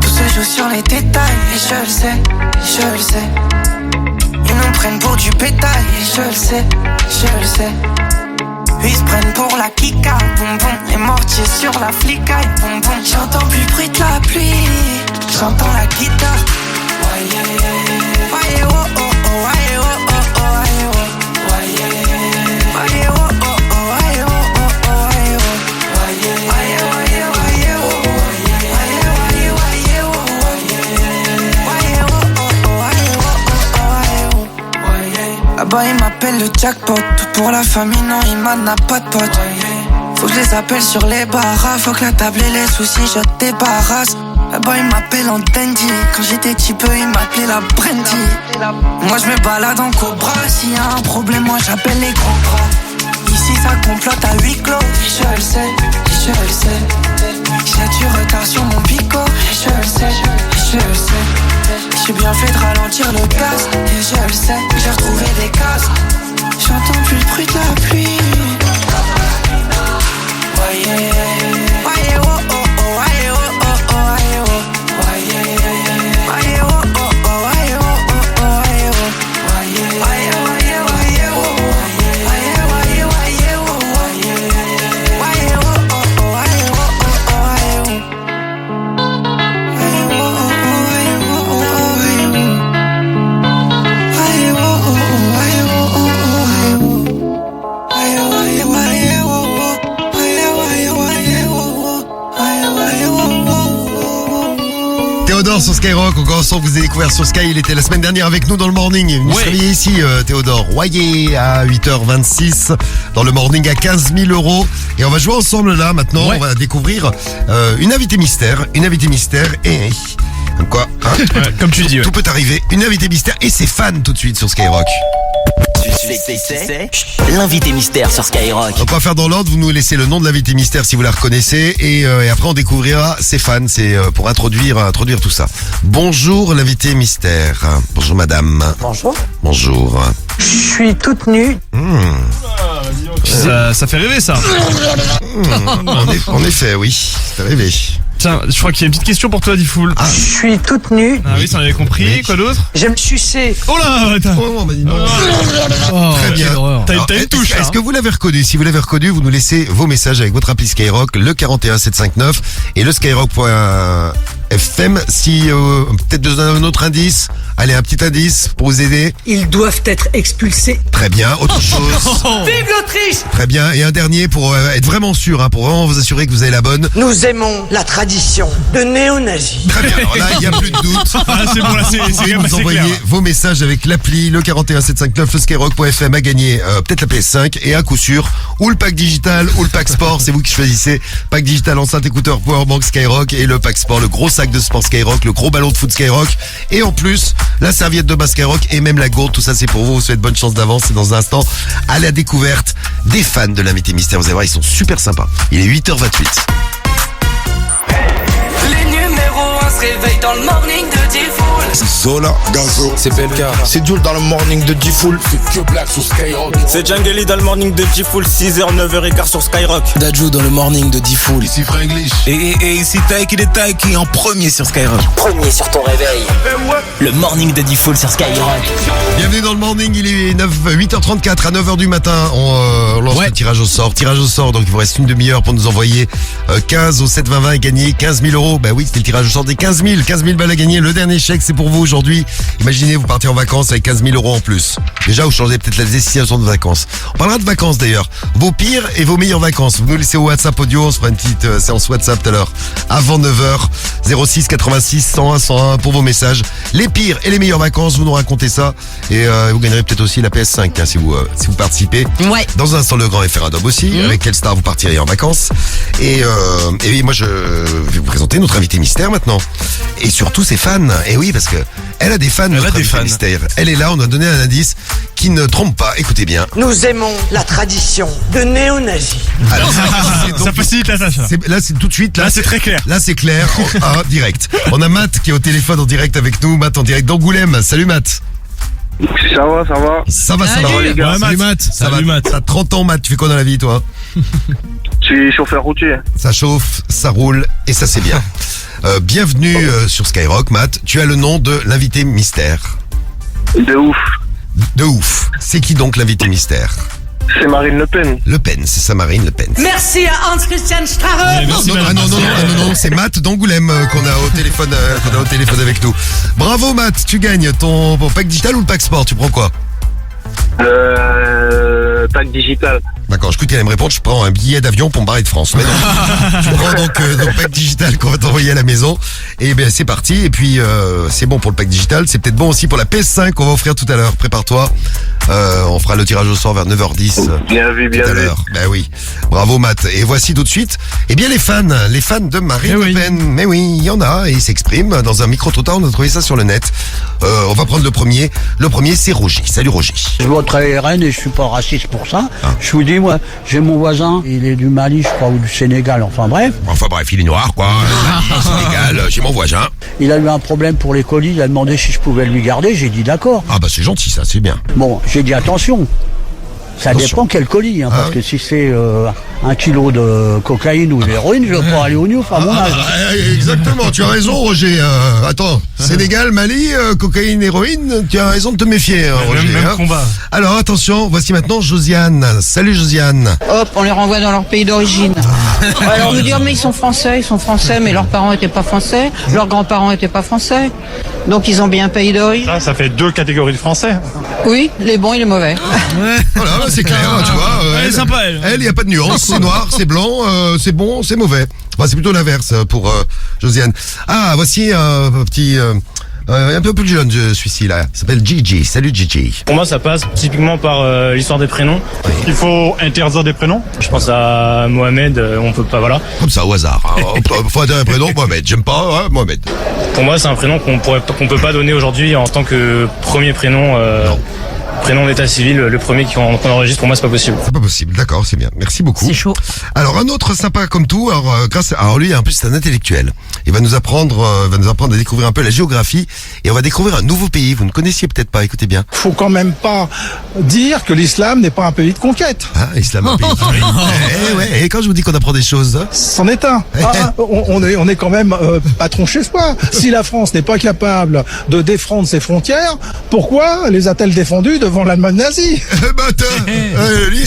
Tout se joue sur les détails. Et je le sais, je le sais. Ils nous prennent pour du bétail. Et je le sais, je le sais. Ils se prennent pour la kika, boum boum. Les mortiers sur la flicaille, boum boum. J'entends plus le bruit de la pluie, j'entends la guitare. Waye oh oh oh, waye oh oh oh, waye oh. Waye oh oh oh, waye oh oh oh, waye oh. Waye waye waye oh. Waye waye oh. Waye oh oh oh, waye oh oh oh. Là-bas il m'appelle le jackpot. Tout pour la famille, non il m'en a pas de pote. Faut que je les appelle sur les barras. Faut que la table et les soucis je débarrasse. Là-bas il m'appelle en dandy. Quand j'étais petit peu il m'appelait la brandy. Moi je me balade en cobra. S'il y a un problème moi j'appelle les grands bras. Ici ça complote à huis clos. Et je le sais, et je le sais. J'ai du retard sur mon pico. Et je le sais, et je le sais. J'ai bien fait de ralentir le gaz. Et je le sais, j'ai retrouvé des cases. J'entends plus le bruit de la pluie. Voyez, voyez, oh oh oh, voyez, oh oh oh, voyez, oh. Voyez, voyez, oh oh oh, voyez, oh oh oh, voyez, oh. Voyez, voyez, voyez, voyez, oh. Voyez, voyez, voyez, oh. Voyez, oh oh oh, voyez, oh oh oh, voyez, oh. Voyez, oh oh oh, voyez, oh oh oh, voyez, oh. Voyez, oh oh oh, voyez, oh oh oh. Théodore sur Skyrock, encore ensemble, vous avez découvert sur Sky, il était la semaine dernière avec nous dans le morning. Vous se réveillez ici, Théodore. Royer à 8h26, dans le morning à 15 000 €. Et on va jouer ensemble là, maintenant, on va découvrir une invitée mystère. Et... Comme quoi, hein, comme tu dis, tout peut arriver. Une invitée mystère et ses fans tout de suite sur Skyrock. C'est l'invité mystère sur Skyrock. Donc on va faire dans l'ordre, vous nous laissez le nom de l'invité mystère si vous la reconnaissez et après on découvrira ses fans, c'est pour introduire tout ça. Bonjour l'invité mystère. Bonjour madame. Bonjour. Bonjour. Je suis toute nue. Ça fait rêver ça. En effet, oui, ça fait rêver. Tiens, je crois qu'il y a une petite question pour toi, Diffoul. Je suis toute nue. Ah oui, ça on avait compris. Oui. Quoi d'autre? J'aime sucer. Oh là, attends. Oh, bah dis non. Très bien. T'as une touche. Est-ce que vous l'avez reconnu? Si vous l'avez reconnu, vous nous laissez vos messages avec votre appli Skyrock, le 41759 et le skyrock.fm. Si peut-être de donner un autre indice. Allez, un petit indice pour vous aider. Ils doivent être expulsés. Très bien. Autre chose. Vive l'Autriche! Très bien. Et un dernier pour être vraiment sûr, hein, pour vraiment vous assurer que vous avez la bonne. Nous aimons la tradition de néo-nazis. Très bien. Alors là, il n'y a plus de doute. Ah, c'est bon, là, c'est Vous pouvez quand même nous assez envoyer clair. vos messages avec l'appli, le 41759, le skyrock.fm à gagner peut-être la PS5 et à coup sûr, ou le pack digital, ou le pack sport, c'est vous qui choisissez. Pack digital, enceinte, écouteur, powerbank Skyrock et le pack sport, le gros sac de sport Skyrock, le gros ballon de foot Skyrock et en plus, la serviette de bas Skyrock et même la gourde, tout ça c'est pour vous, vous souhaitez bonne chance d'avance et dans un instant, à la découverte des fans de l'invité mystère, vous allez voir, ils sont super sympas. Il est 8h28. Les numéros 1 se réveillent dans le morning de Diffoul. Zola, Gazo, C'est PLK. c'est Jules dans le morning de Diffoul. C'est Djangeli dans le morning de Diffoul, 6h, 9h15 sur Skyrock. Dadju dans le morning de Diffoul. Ici Franglish. Et ici Taiki de Taiki en premier sur Skyrock. Premier sur ton réveil. Le morning de Diffoul sur Skyrock. Bienvenue dans le morning, il est 8h34 à 9h du matin, on lance le tirage au sort, donc il vous reste une demi-heure pour nous envoyer 15 au 7-20-20 et gagner 15 000 €. Bah oui, c'était le tirage au sort des 15 000 balles à gagner, le dernier chèque c'est pour vous aujourd'hui. Imaginez, vous partez en vacances avec 15 000 € en plus. Déjà, vous changez peut-être la destination de vacances. On parlera de vacances d'ailleurs, vos pires et vos meilleures vacances. Vous nous laissez au WhatsApp audio, on se fera une petite séance WhatsApp tout à l'heure, avant 9h, 06 86 101 101 pour vos messages. Les pires et les meilleures vacances, vous nous racontez ça. Et vous gagnerez peut-être aussi la PS5 hein, si vous participez. Ouais. Dans un instant, le grand référendum aussi. Avec quelle star vous partirez en vacances. Et moi, je vais vous présenter notre invité mystère maintenant. Et surtout ses fans. Et oui, parce que elle a des fans, notre invité mystère. Elle est là, on a donné un indice qui ne trompe pas. Écoutez bien. Nous aimons la tradition de néo-nazis. Alors, Ça facilite la tâche. là, c'est tout de suite. Là, c'est très clair. Là, c'est clair. Direct. On a Matt qui est au téléphone en direct avec nous. Matt en direct d'Angoulême. Salut Matt. Ça va, ça va. Ça va, ça va. Salut. les gars. Salut Matt. Ça Salut, va. Matt. T'as 30 ans Matt, tu fais quoi dans la vie toi? Je suis chauffeur routier. Ça chauffe, ça roule et ça c'est bien. Bienvenue sur Skyrock Matt. Tu as le nom de l'invité mystère. De ouf. De ouf. C'est qui donc l'invité mystère? C'est Marine Le Pen. Le Pen, c'est ça Marine Le Pen. Merci à Hans-Christian Strahe. Non, c'est Matt d'Angoulême qu'on a au téléphone, avec nous. Bravo Matt, tu gagnes ton pack digital ou le pack sport, tu prends quoi? Pack digital. D'accord, je crois qu'elle allait me répondre, je prends un billet d'avion pour me barrer de France. Mais non, tu prends donc le pack digital qu'on va t'envoyer à la maison. Et bien c'est parti, et puis c'est bon pour le pack digital, c'est peut-être bon aussi pour la PS5 qu'on va offrir tout à l'heure. Prépare-toi, on fera le tirage au sort vers 9h10. Bien vu, bien Tout à vu. l'heure. Ben oui. Bravo Matt. Et voici tout de suite, eh bien les fans de Marine Le Pen. Mais oui, il y en a et ils s'expriment dans un micro-trottoir. On a trouvé ça sur le net. On va prendre le premier. Le premier, c'est Roger. Salut Roger. Je voterai RN et je suis pas raciste pour ça. Je vous dis, moi, j'ai mon voisin, il est du Mali, je crois, ou du Sénégal, enfin bref. Il est noir, quoi. Sénégal, j'ai mon voisin. Il a eu un problème pour les colis, il a demandé si je pouvais lui garder, j'ai dit d'accord. Ah bah c'est gentil ça, c'est bien. Bon, j'ai dit attention. Ça dépend quel colis, hein, parce que si c'est 1 kilo de cocaïne ou d'héroïne, je vais pas aller au Newf à mon âge. Exactement, tu as raison Roger. Attends, Sénégal, Mali, cocaïne, héroïne, tu as raison de te méfier Roger. Même combat. Alors attention, voici maintenant Josiane. Salut Josiane. Hop, on les renvoie dans leur pays d'origine. Alors nous dire mais ils sont français, mais leurs parents étaient pas français, leurs grands-parents étaient pas français. Donc ils ont bien un pays d'origine. Ça fait 2 catégories de Français. Oui, les bons et les mauvais. Voilà, c'est clair, tu vois. Elle est sympa, elle. Elle, il n'y a pas de nuance, c'est noir, c'est blanc, c'est bon, c'est mauvais. Enfin, c'est plutôt l'inverse pour Josiane. Ah, voici un petit... un peu plus jeune, celui-ci là. Il s'appelle Gigi. Salut Gigi. Pour moi, ça passe typiquement par l'histoire des prénoms. Il faut interdire des prénoms. Je pense à Mohamed, on peut pas, voilà. Comme ça, au hasard. Faut interdire un prénom, Mohamed. J'aime pas, hein, Mohamed. Pour moi, c'est un prénom qu'on peut pas donner aujourd'hui en tant que premier prénom. Prénom d'état civil, le premier qu'on enregistre, pour moi, c'est pas possible. C'est pas possible, d'accord, c'est bien. Merci beaucoup. C'est chaud. Alors, un autre sympa comme tout, alors lui, en plus, c'est un intellectuel. Il va nous apprendre à découvrir un peu la géographie et on va découvrir un nouveau pays. Vous ne connaissiez peut-être pas, écoutez bien. Faut quand même pas dire que l'islam n'est pas un pays de conquête. Ah, islam, un pays. Ouais, et quand je vous dis qu'on apprend des choses, C'en est un. On est quand même patron chez soi. Si la France n'est pas capable de défendre ses frontières, pourquoi les a-t-elle défendues devant l'Allemagne nazie? Lui,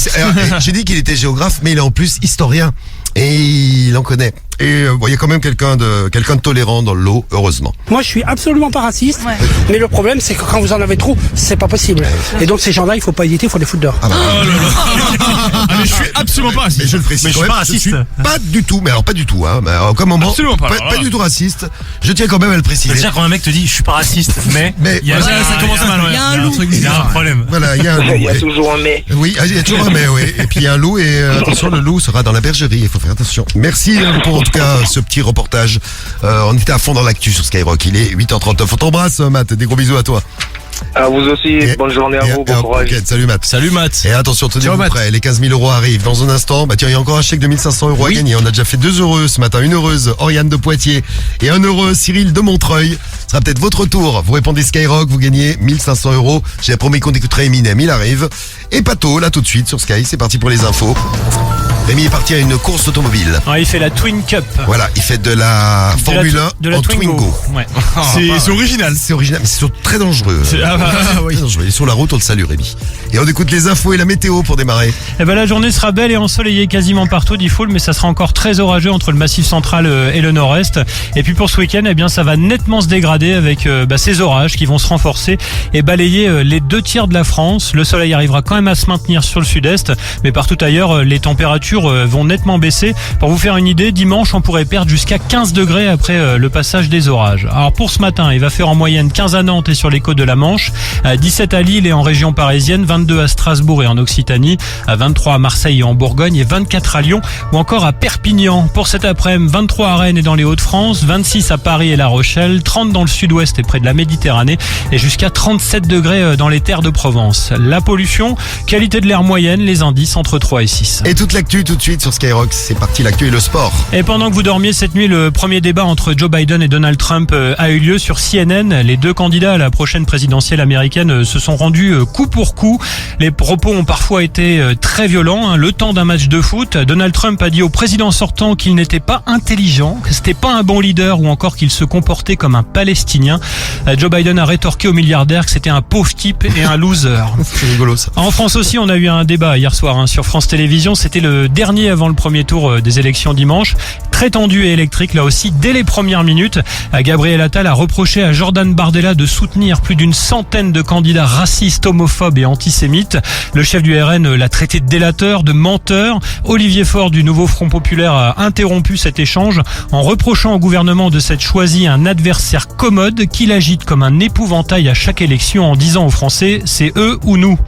j'ai dit qu'il était géographe, mais il est en plus historien. Et il en connaît. Et il y a quand même quelqu'un de tolérant dans le lot, heureusement. Moi, je suis absolument pas raciste, mais le problème, c'est que quand vous en avez trop, c'est pas possible. Et donc, ces gens-là, il faut pas hésiter, il faut les foutre dehors. Mais je suis absolument pas raciste. Mais je le précise Mais je quand suis même, pas raciste. je suis pas du tout, mais alors pas du tout, hein. Mais à aucun moment, Absolument pas, pas du tout raciste. Je tiens quand même à le préciser. C'est-à-dire quand un mec te dit, je suis pas raciste, mais il y a, ça commence mal, ouais. Il y a un loup. il y a un problème. Voilà, il y a un loup. Il y a toujours un mais. Oui, il y a toujours un mais, oui. Et puis il y a un loup et attention, le loup sera dans la bergerie, il faut faire attention. Merci pour en tout cas ce petit reportage. On était à fond dans l'actu sur Skyrock. Il est 8h39. On t'embrasse, Matt. Des gros bisous à toi. À vous aussi, bonne journée à vous, bon courage. Ok, salut Matt. Salut Matt. Et attention, tenez-vous prêts, les 15 000 € arrivent dans un instant. Bah tiens, il y a encore un chèque de 1500 € à gagner. On a déjà fait 2 heureux ce matin. Une heureuse, Oriane de Poitiers, et un heureux, Cyril de Montreuil. Ce sera peut-être votre tour. Vous répondez Skyrock, vous gagnez 1500 €. J'ai promis qu'on écouterait Eminem, il arrive. Et Pato, là tout de suite sur Sky, c'est parti pour les infos. Rémi est parti à une course automobile. Il fait la Twin Cup. Voilà, il fait de la Formule 1 en Twingo. Ouais. C'est original. C'est original, mais c'est surtout très dangereux. Oui. Très dangereux. Il est sur la route, on le salue Rémi. Et on écoute les infos et la météo pour démarrer. Eh ben, la journée sera belle et ensoleillée quasiment partout, dit Foul, mais ça sera encore très orageux entre le massif central et le nord-est. Et puis pour ce week-end, eh bien, ça va nettement se dégrader avec ces orages qui vont se renforcer et balayer les 2 tiers de la France. Le soleil arrivera quand même à se maintenir sur le sud-est, mais partout ailleurs, les températures vont nettement baisser. Pour vous faire une idée, dimanche, on pourrait perdre jusqu'à 15 degrés après le passage des orages. Alors pour ce matin, il va faire en moyenne 15 à Nantes et sur les côtes de la Manche, 17 à Lille et en région parisienne, 22 à Strasbourg et en Occitanie, 23 à Marseille et en Bourgogne et 24 à Lyon ou encore à Perpignan. Pour cet après-midi, 23 à Rennes et dans les Hauts-de-France, 26 à Paris et La Rochelle, 30 dans le sud-ouest et près de la Méditerranée et jusqu'à 37 degrés dans les terres de Provence. La pollution, qualité de l'air moyenne, les indices entre 3 et 6. Et toute l'actu l'actu tout de suite sur Skyrock. C'est parti, l'actu et le sport. Et pendant que vous dormiez cette nuit, le premier débat entre Joe Biden et Donald Trump a eu lieu sur CNN. Les deux candidats à la prochaine présidentielle américaine se sont rendus coup pour coup. Les propos ont parfois été très violents. Le temps d'un match de foot, Donald Trump a dit au président sortant qu'il n'était pas intelligent, que c'était pas un bon leader ou encore qu'il se comportait comme un Palestinien. Joe Biden a rétorqué au milliardaire que c'était un pauvre type et un loser. C'est rigolo ça. En France aussi, on a eu un débat hier soir sur France Télévisions. C'était le dernier avant le premier tour des élections dimanche. Très tendu et électrique là aussi dès les premières minutes. Gabriel Attal a reproché à Jordan Bardella de soutenir plus d'une centaine de candidats racistes, homophobes et antisémites. Le chef du RN l'a traité de délateur, de menteur. Olivier Faure du Nouveau Front Populaire a interrompu cet échange en reprochant au gouvernement de s'être choisi un adversaire commode qu'il agite comme un épouvantail à chaque élection en disant aux Français « c'est eux ou nous ».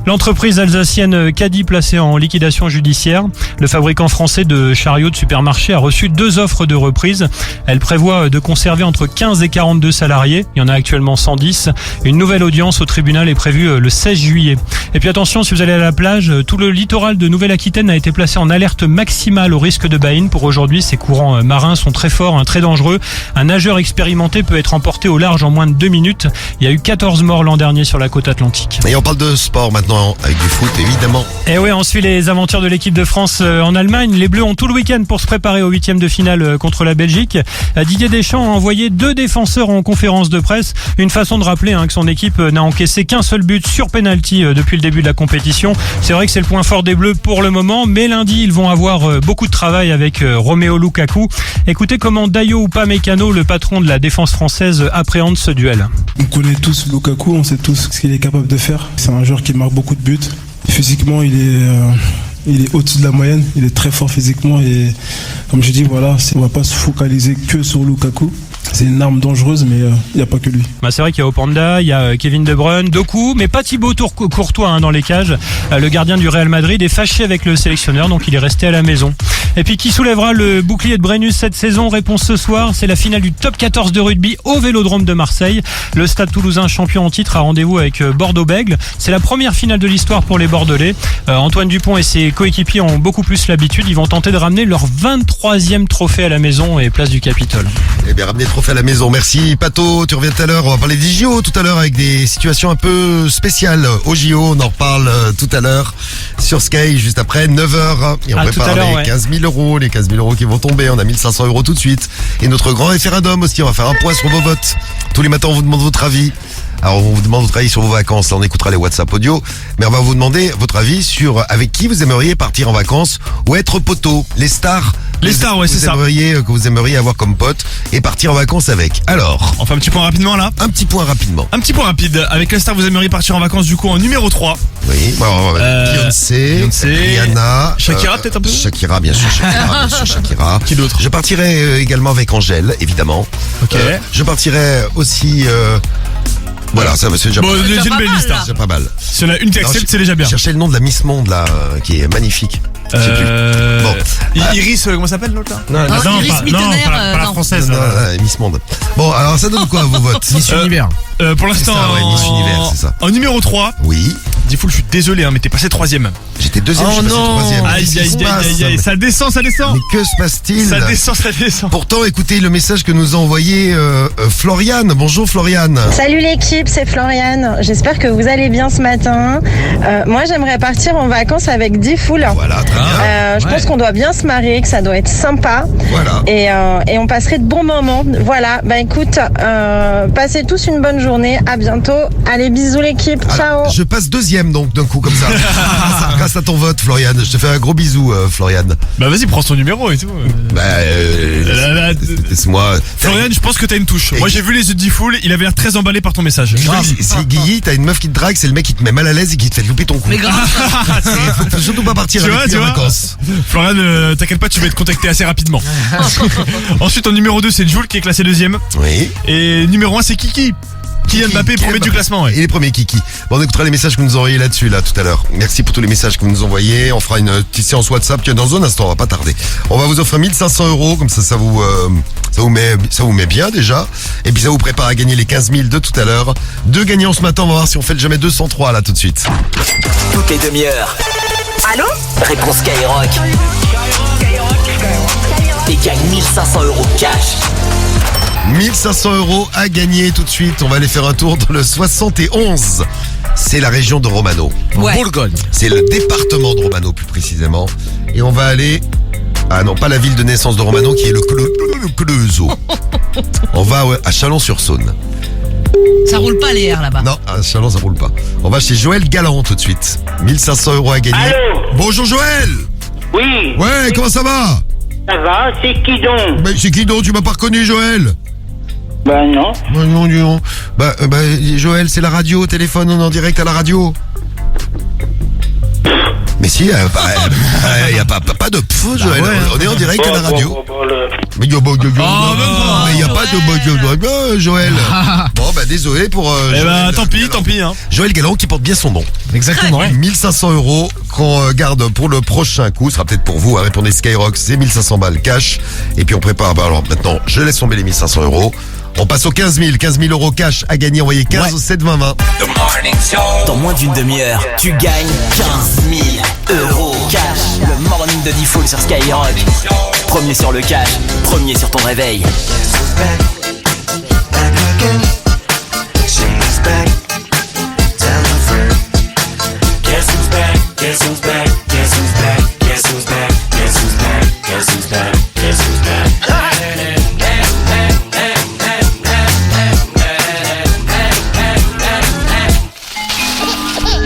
L'entreprise alsacienne Caddy placée en liquidation judiciaire. Le fabricant français de chariots de supermarché a reçu 2 offres de reprise. Elle prévoit de conserver entre 15 et 42 salariés. Il y en a actuellement 110. Une nouvelle audience au tribunal est prévue le 16 juillet. Et puis attention, si vous allez à la plage, tout le littoral de Nouvelle-Aquitaine a été placé en alerte maximale au risque de baïne. Pour aujourd'hui, ces courants marins sont très forts, très dangereux. Un nageur expérimenté peut être emporté au large en moins de 2 minutes. Il y a eu 14 morts l'an dernier sur la côte atlantique. Et on parle de sport maintenant. Avec du foot évidemment. Et oui, on suit les aventures de l'équipe de France en Allemagne. Les Bleus ont tout le week-end pour se préparer au 8e de finale contre la Belgique. Didier Deschamps a envoyé 2 défenseurs en conférence de presse. Une façon de rappeler que son équipe n'a encaissé qu'un seul but sur penalty depuis le début de la compétition. C'est vrai que c'est le point fort des Bleus pour le moment, mais lundi ils vont avoir beaucoup de travail avec Romelu Lukaku. Écoutez comment Dayo Upamecano, le patron de la défense française, appréhende ce duel. On connaît tous Lukaku, on sait tous ce qu'il est capable de faire. C'est un joueur qui marque beaucoup de buts. Physiquement, il est au-dessus de la moyenne. Il est très fort physiquement et comme je dis, voilà, on va pas se focaliser que sur Lukaku. C'est une arme dangereuse, mais il n'y a pas que lui. C'est vrai qu'il y a Openda, il y a Kevin De Bruyne, Doku, mais pas Thibaut Courtois dans les cages. Le gardien du Real Madrid est fâché avec le sélectionneur, donc il est resté à la maison. Et puis qui soulèvera le bouclier de Brennus cette saison? Réponse ce soir, c'est la finale du top 14 de rugby au Vélodrome de Marseille. Le Stade Toulousain, champion en titre, a rendez-vous avec Bordeaux-Bègles. C'est la première finale de l'histoire pour les Bordelais. Antoine Dupont et ses coéquipiers ont beaucoup plus l'habitude. Ils vont tenter de ramener leur 23e trophée à la maison et place du Capitole. Eh bien, ramener trophée à la maison. Merci Pato, tu reviens tout à l'heure. On va parler des JO tout à l'heure avec des situations un peu spéciales au JO. On en reparle tout à l'heure sur Sky juste après 9h. Et on prépare les 15 000 euros, les 15 000 euros qui vont tomber. On a 1500 euros tout de suite. Et notre grand référendum aussi. On va faire un point sur vos votes. Tous les matins, on vous demande votre avis. Alors, on vous demande votre avis sur vos vacances. Là, on écoutera les WhatsApp audio. Mais on va vous demander votre avis sur avec qui vous aimeriez partir en vacances ou être poteau. Les stars. Les stars, ouais, c'est ça. Que vous aimeriez avoir comme pote et partir en vacances avec. Alors. On fait un petit point rapidement, là. Un petit point rapidement. Un petit point rapide. Avec les stars, vous aimeriez partir en vacances, du coup, en numéro 3. Oui. Beyoncé, Rihanna. Shakira, peut-être un peu? Shakira, bien sûr. Shakira. Qui d'autre? Je partirai également avec Angèle, évidemment. Ok. Je partirai aussi. Voilà, ça c'est déjà bon, j'ai une belle liste. C'est pas mal. Si on a une qui accepte, c'est déjà bien. Cherchez le nom de la Miss Monde là, qui est magnifique. Je sais plus. Bon. Iris, comment s'appelle l'autre là? Non, Iris Mittenaire, pas la française. Non, Miss Monde. Bon, alors ça donne quoi vos votes? Miss Univers. Pour l'instant, Miss Univers, c'est ça. En numéro 3. Oui. Diffoul, je suis désolé, mais t'es passé 3ème. J'étais 2ème, je suis passé 3ème. Aïe, ça descend. Mais que se passe-t-il? Ça descend. Pourtant, écoutez le message que nous a envoyé Floriane. Bonjour Floriane. Salut l'équipe, c'est Floriane. J'espère que vous allez bien ce matin. Moi, j'aimerais partir en vacances avec Diffoul. Voilà, très bien. Je pense qu'on doit bien se marrer, que ça doit être sympa. Voilà. Et on passerait de bons moments. Voilà, écoute, passez tous une bonne journée. À bientôt. Allez, bisous l'équipe. Ciao. Je passe 2ème donc d'un coup comme ça. Grâce à ton vote, Floriane. Je te fais un gros bisou, Floriane. Bah vas-y, prends son numéro et tout. Laisse-moi. Floriane, je pense que t'as une touche. Moi j'ai vu les yeux de Diffoul, il avait l'air très emballé par ton message. C'est Guigui, t'as une meuf qui te drague, c'est le mec qui te met mal à l'aise et qui te fait louper ton coup. Mais grave. Faut surtout pas partir avec lui en vacances. Floriane, t'inquiète pas, tu vas être contacté assez rapidement. Ensuite en numéro 2 c'est Jules qui est classé 2ème. Oui. Et numéro 1 c'est Kiki. Kylian Mbappé, premier du classement. Il est premier, Kiki. Bon, on écoutera les messages que vous nous envoyez là-dessus, là, tout à l'heure. Merci pour tous les messages que vous nous envoyez. On fera une petite séance WhatsApp qui est dans un instant, on va pas tarder. On va vous offrir 1500 euros, comme ça vous met bien déjà. Et puis ça vous prépare à gagner les 15 000 de tout à l'heure. 2 gagnants ce matin, on va voir si on fait le jamais 203 là tout de suite. Toutes les demi-heures, Allô? Réponse Skyrock. Et gagne 1500 € cash. 1500 € à gagner tout de suite. On va aller faire un tour dans le 71. C'est la région de Romano. Ouais. Bourgogne. C'est le département de Romano plus précisément. Et on va aller... Ah non, pas la ville de naissance de Romano qui est le Cleuso. On va à Chalon-sur-Saône. Ça roule pas les airs là-bas. Non, à Chalon ça roule pas. On va chez Joël Galland tout de suite. 1500 € à gagner. Allô? Bonjour Joël. Oui. Ouais, comment ça va? Ça va, c'est qui donc? Ben c'est qui donc? Tu m'as pas reconnu Joël? Ben non. Ben non, dis donc. Joël, c'est la radio, téléphone, on est en direct à la radio. Mais si, y a pas de pfff, Joël. On est en direct à la radio. Mais y a pas de Joël. Bon, désolé pour. Tant pis, hein. Joël Galland qui porte bien son nom. Exactement. 1500 € qu'on garde pour le prochain coup. Ce sera peut-être pour vous. Répondez Skyrock, c'est 1500 balles cash. Et puis on prépare. Alors maintenant, je laisse tomber les 1500 €. On passe aux 15 000 € cash à gagner. Envoyez 15 au 7 20 20. Dans moins d'une demi-heure, tu gagnes 15 000 € cash. Le morning de Diffoul sur Skyrock. Premier sur le cash, premier sur ton réveil.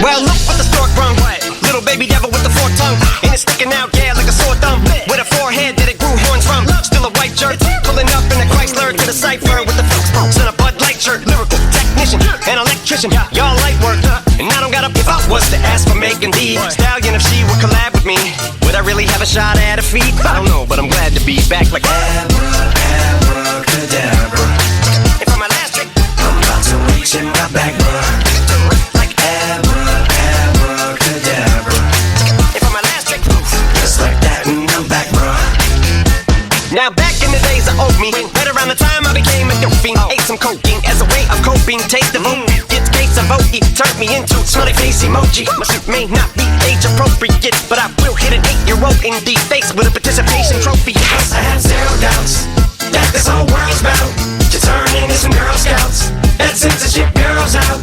Well, look what the stork brung. Little baby devil with the forked tongue. And it's sticking out, yeah, like a sore thumb. With a forehead that it grew horns from. Still a white jerk. Pulling up in a Chrysler to the cypher with the folks and a Bud Light shirt. Lyrical technician, an electrician. Y'all light work. And I don't gotta, if I was to ask for making the stallion, if she would collab with me, would I really have a shot at her feet? I don't know, but I'm glad to be back like abracadabra. And for my last trick, I'm about to reach in my back, like abracadabra. And for my last trick, just like that, and I'm back, bruh. Now back in the days of old me, right around the time I became a dope fiend, ate some cocaine as a way of coping. Taste the vote, it's case of vote, turned me into smiley face emoji. My suit may not be age appropriate, but I will hit an 8-year-old in the face with a participation trophy. Yes, I have zero doubts that this whole world's bound to turn into some Girl Scouts. That censorship girls out.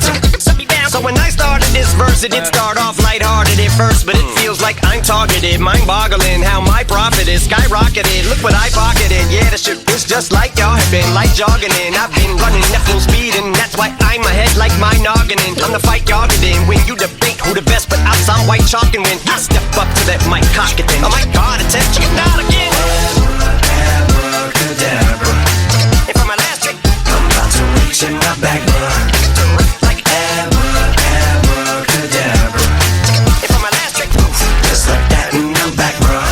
So when I started this verse, it did start off lighthearted at first, but it feels like I'm targeted, mind-boggling how my profit is skyrocketed. Look what I pocketed, yeah, the shit is just like y'all have been, like jogging in. I've been running at full speed, and that's why I'm ahead like my noggin in. I'm the fight y'all get in when you debate who the best, but I saw white chalk and when I step up to that mic, cock it then. Oh my God, attention, not again. Abracadabra. And for my last trick, I'm about to reach in my back, bruh. Like abracadabra. And for my last trick, just like that, and I'm back, bruh.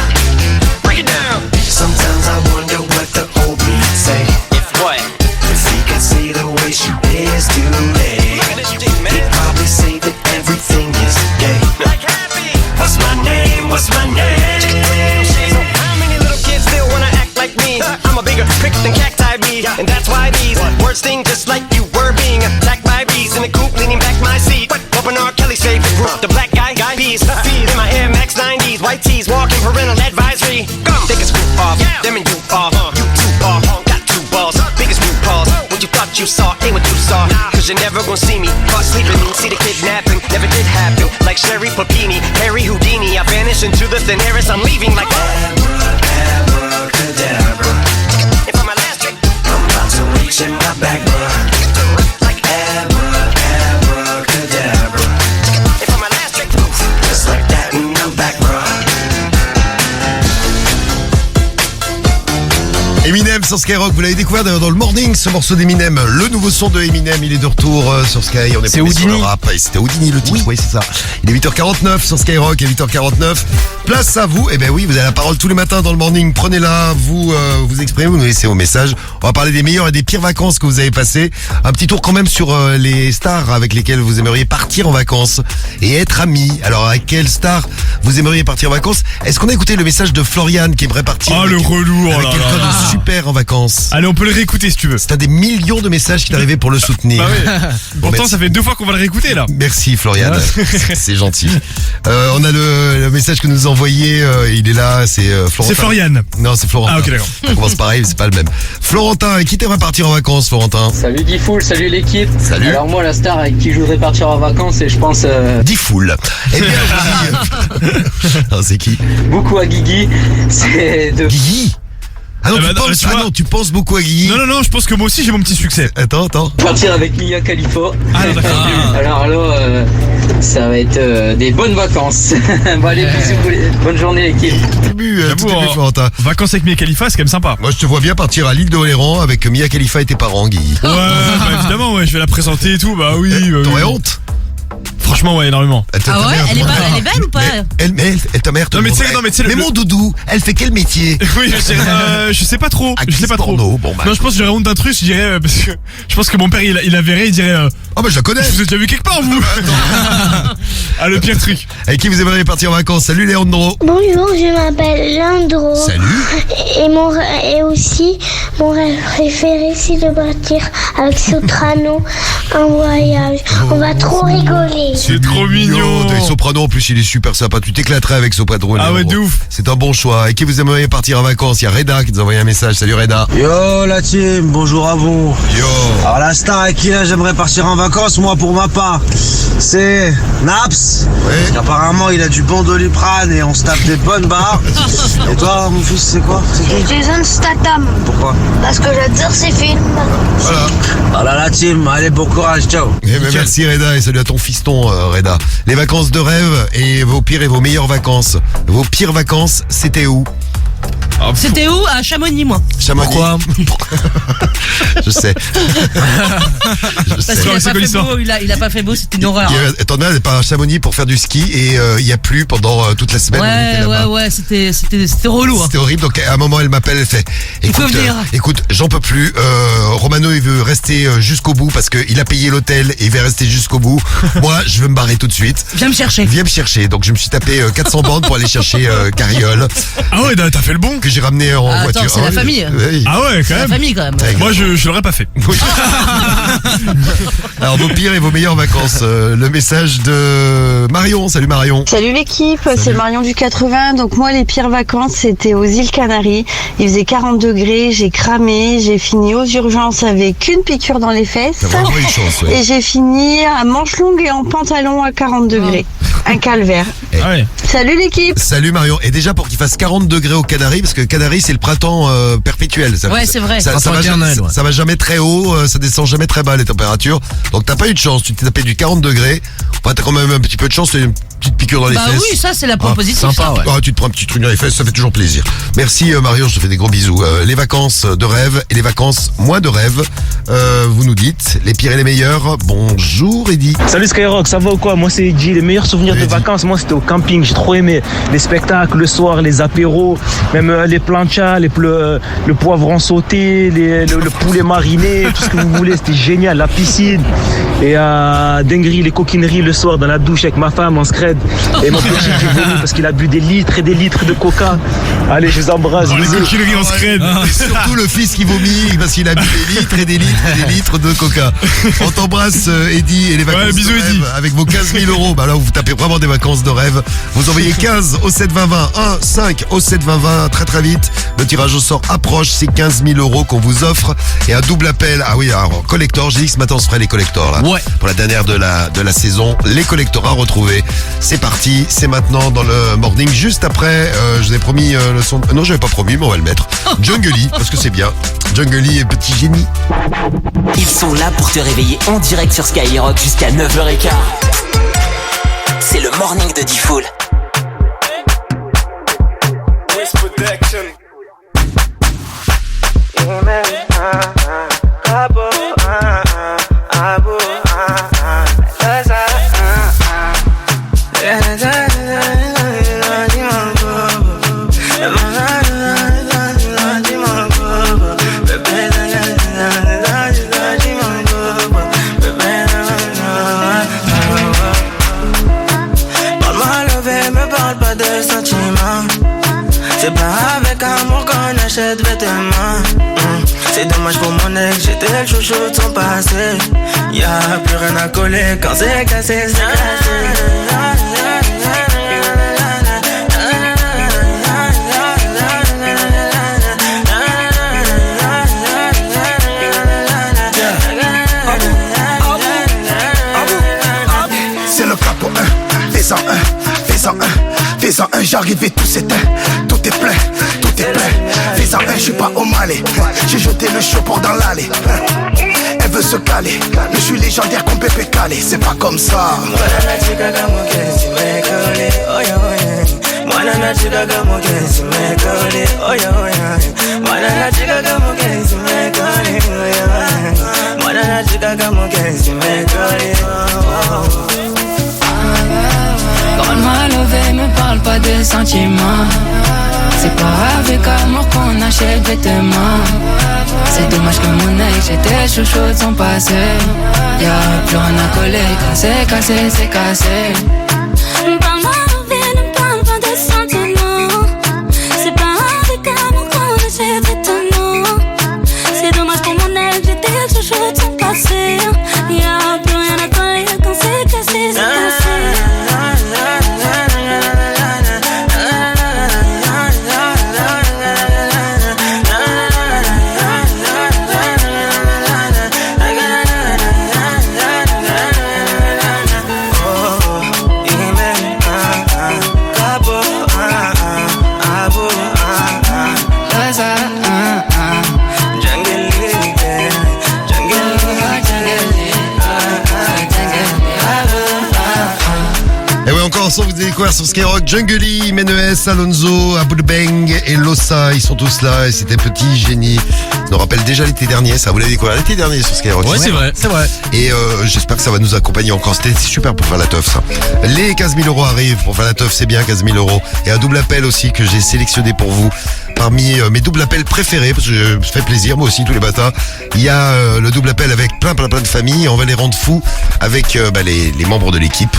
Break it down. Sometimes I wonder what the old me'd say. If what? If he could see the way she is today. Look at this thing, man. He'd probably say that everything is gay. Like happy. What's my name? What's my name? So how many little kids still wanna act like me? I'm a bigger prick than cacti bee, and that's why these words sting just like you were being attacked by bees in the coop, leaning back my seat. Open R. Kelly's favorite group, the black guy bees. Feed in my Air Max 90s, white tees, walking parental advisory. Go, take a screw off, them and you off. You too off, got two balls, biggest new balls. What you thought you saw ain't what you saw, cause you're never gonna see me caught sleeping. See the kidnapping, never did happen. Like Sherry Papini, Harry Houdini, I vanish into the thin air as I'm leaving like abracadabra. And for my last trick, I'm about to reach in my back, bruh. Like abracadabra. And for my last trick, just like that, and I'm back, bruh. Eminem sur Skyrock, vous l'avez découvert d'ailleurs dans le morning, ce morceau d'Eminem, le nouveau son de Eminem, il est de retour sur Sky. On est Houdini. Sur le rap. C'était Houdini le titre, oui c'est ça. Il est 8h49 sur Skyrock, et 8h49. Place à vous, et ben oui, vous avez la parole tous les matins dans le morning, prenez-la, vous vous exprimez, vous nous laissez vos messages. On va parler des meilleures et des pires vacances que vous avez passées. Un petit tour quand même sur les stars avec lesquelles vous aimeriez partir en vacances et être amis. Alors avec quelle star vous aimeriez partir en vacances? Est-ce qu'on a écouté le message de Florian qui aimerait partir le relou, avec quelqu'un de super en vacances? vacances. Allez, on peut le réécouter si tu veux. T'as des millions de messages qui t'arrivaient pour le soutenir. Bah ouais. Bon, Pourtant, ça fait 2 fois qu'on va le réécouter là. Merci Florian, c'est gentil. On a le message que nous a envoyé, il est là, c'est Florentin. C'est Florian. Non, c'est Florentin. Ah ok, d'accord. Ça commence pareil, mais c'est pas le même. Florentin, qui t'aimerait partir en vacances, Florentin? Salut Diffoul, salut l'équipe. Salut. Alors moi, la star avec qui je voudrais partir en vacances, et je pense... Diffoul. Eh bien, c'est qui? Beaucoup à Guigui. C'est de... Guigui? Ah non, tu penses beaucoup à Guigui. Non, je pense que moi aussi j'ai mon petit succès. Attends. Partir avec Mia Khalifa. Ah non, d'accord. Alors là, ça va être des bonnes vacances. Bon allez, bisous, bonne journée l'équipe. Florentin. Vacances avec Mia Khalifa, c'est quand même sympa. Moi je te vois bien partir à l'île de Oléran avec Mia Khalifa et tes parents, Guigui. Ouais, bah, évidemment, ouais, je vais la présenter et tout, bah oui. T'aurais honte? Franchement, ouais, énormément. Ah ouais, elle est belle ou pas? Elle ta mère te Non, mais tu sais, mais mon doudou, elle fait quel métier? Oui, je sais pas trop. Je sais pas trop. Bon, bah. Non, je pense que j'aurais honte d'un truc, je dirais, parce que je pense que mon père, il la verrait, il dirait. Ah bah je la connais. Vous avez déjà vu quelque part, vous? Ah, le pire truc. Avec qui vous aimeriez partir en vacances? Salut Léandro. Bonjour, je m'appelle Leandro. Salut. Et aussi, mon rêve préféré, c'est de partir avec Soprano en voyage. On va trop rigoler. C'est trop mignon. Soprano, en plus, il est super sympa. Tu t'éclaterais avec Soprano. Ah ouais, de ouf. C'est un bon choix. Et qui vous aimeriez partir en vacances? Il y a Reda qui nous a envoyé un message. Salut Reda. Yo la team, bonjour à vous. Yo. Alors la star avec qui là j'aimerais partir en vacances, moi pour ma part, c'est Naps. Ouais. Apparemment il a du bon Doliprane et on se tape des bonnes barres. Et toi mon fils c'est quoi? C'est qui? Jason Statham. Pourquoi? Parce que j'adore ces films. Voilà. Voilà la team, allez bon courage, ciao. Merci Reda et salut à ton fiston Reda. Les vacances de rêve et vos pires et vos meilleures vacances. Vos pires vacances, c'était où? C'était où? À Chamonix, moi. Chamonix. Pourquoi? Je sais. Parce qu'il a pas fait beau, il a pas fait beau, c'était une horreur. T'en as pas à Chamonix pour faire du ski et il y a plu pendant toute la semaine. Ouais, c'était relou. C'était horrible. Donc à un moment elle m'appelle, elle fait écoute, j'en peux plus. Romano il veut rester jusqu'au bout parce qu'il a payé l'hôtel et il veut rester jusqu'au bout. Moi je veux me barrer tout de suite. Viens me chercher. Donc je me suis tapé 400 bandes pour aller chercher Carriole. Ah ouais, t'as fait le bon. Que j'ai ramené en voiture. Attends, c'est la famille. Oui. Ah ouais, quand même. La famille quand même. Moi je l'aurais pas fait. Oui. Alors vos pires et vos meilleures vacances. Le message de Marion. Salut Marion. Salut l'équipe, c'est Marion du 80. Donc moi les pires vacances c'était aux îles Canaries. Il faisait 40 degrés, j'ai cramé, j'ai fini aux urgences avec une piqûre dans les fesses. T'as vraiment une chance, ouais. Et j'ai fini à manches longues et en pantalon à 40 degrés. Un calvaire. Ouais. Salut l'équipe. Salut Marion. Et déjà pour qu'il fasse 40 degrés aux Canaries, parce que Canaries c'est le printemps perpétuel. Ouais, c'est vrai. Ça va jamais très haut, ça descend jamais très bas les températures. Donc t'as pas eu de chance. Tu t'es tapé du 40 degrés. Enfin, t'as quand même un petit peu de chance. Une petite piqûre dans les fesses. Bah oui, ça c'est la point positive. Sympa, ouais. Tu te prends un petit truc dans les fesses, ça fait toujours plaisir. Merci Marion, je te fais des gros bisous. Les vacances de rêve et les vacances moins de rêve. Vous nous dites les pires et les meilleurs. Bonjour Eddy. Salut Skyrock, ça va ou quoi? Moi c'est Eddy. Les meilleurs souvenirs de vacances, moi c'était au camping. J'ai trop aimé les spectacles le soir, les apéros, même les planchas, le poivron sauté, le poulet mariné, tout ce que vous voulez. C'était génial. La piscine et dinguerie, les coquineries le soir dans la douche avec ma femme en scred. Et mon petit qui vomit parce qu'il a bu des litres et des litres de coca. Allez, je vous embrasse. Les coquineries en scred. Surtout le fils qui vomit parce qu'il a bu des litres et des litres et des litres de coca. On t'embrasse Eddy et les vacances bisous, de rêve Eddy. avec vos 15 000 euros. Bah là vous tapez vraiment des vacances de rêve. Vous envoyez 15 au 7 20 20, 1 5 au 7 20 20 très très vite. Le tirage au sort approche, c'est 15 000 euros qu'on vous offre et un double appel. Ah oui, alors collector. J'ai dit que ce matin on se ferait les collectors là. Ouais. Pour la dernière de la saison, les collectors à retrouver. C'est parti, c'est maintenant dans le morning. Juste après, je vous ai promis le son. Non, je n'avais pas promis, mais on va le mettre. Jungly, parce que c'est bien. Jungly et Petit Génie. Ils sont là pour te réveiller en direct sur Skyrock jusqu'à 9h15. C'est le morning de Diffoul. C'est pas avec dommage pour mon ex, j'étais le chouchou de son passé. Y'a plus rien à coller, quand c'est cassé, c'est cassé. C'est le capot 1, fais-en un, fais-en un, fais-en un, j'arrive et tout s'éteint, tout est plein, fais-en un, j'suis pas au Malais, j'ai jeté le chapeau dans l'allée. Elle veut se caler, mais je suis légendaire comme Pépé Calé, c'est pas comme ça. Parle-moi levé, me parle pas de sentiments. C'est pas avec amour qu'on achète des vêtements. C'est dommage que mon ex, j'étais chouchou de son passé. Y'a plus rien à coller, quand c'est cassé, c'est cassé. Parle-moi levé, ne parle pas de sentiments. C'est pas avec amour qu'on achète des vêtements. C'est dommage que mon ex, j'étais chouchou de son passé. Y'a plus rien à coller, quand c'est cassé, c'est cassé. Vous avez découvert sur Skyrock Jungly, Menes, Alonso, Aboulbeng et Lossa. Ils sont tous là et c'était Petit Génie. Ça nous rappelle déjà l'été dernier, ça vous l'avez découvert l'été dernier sur Skyrock. Ouais, c'est vrai. Et j'espère que ça va nous accompagner encore. C'était super pour faire la teuf, ça. Les 15 000 euros arrivent. Pour faire la teuf, c'est bien 15 000 euros. Et un double appel aussi que j'ai sélectionné pour vous. Parmi mes doubles appels préférés, parce que ça fait plaisir, moi aussi, tous les matins. Il y a le double appel avec plein de familles. On va les rendre fous avec les membres de l'équipe.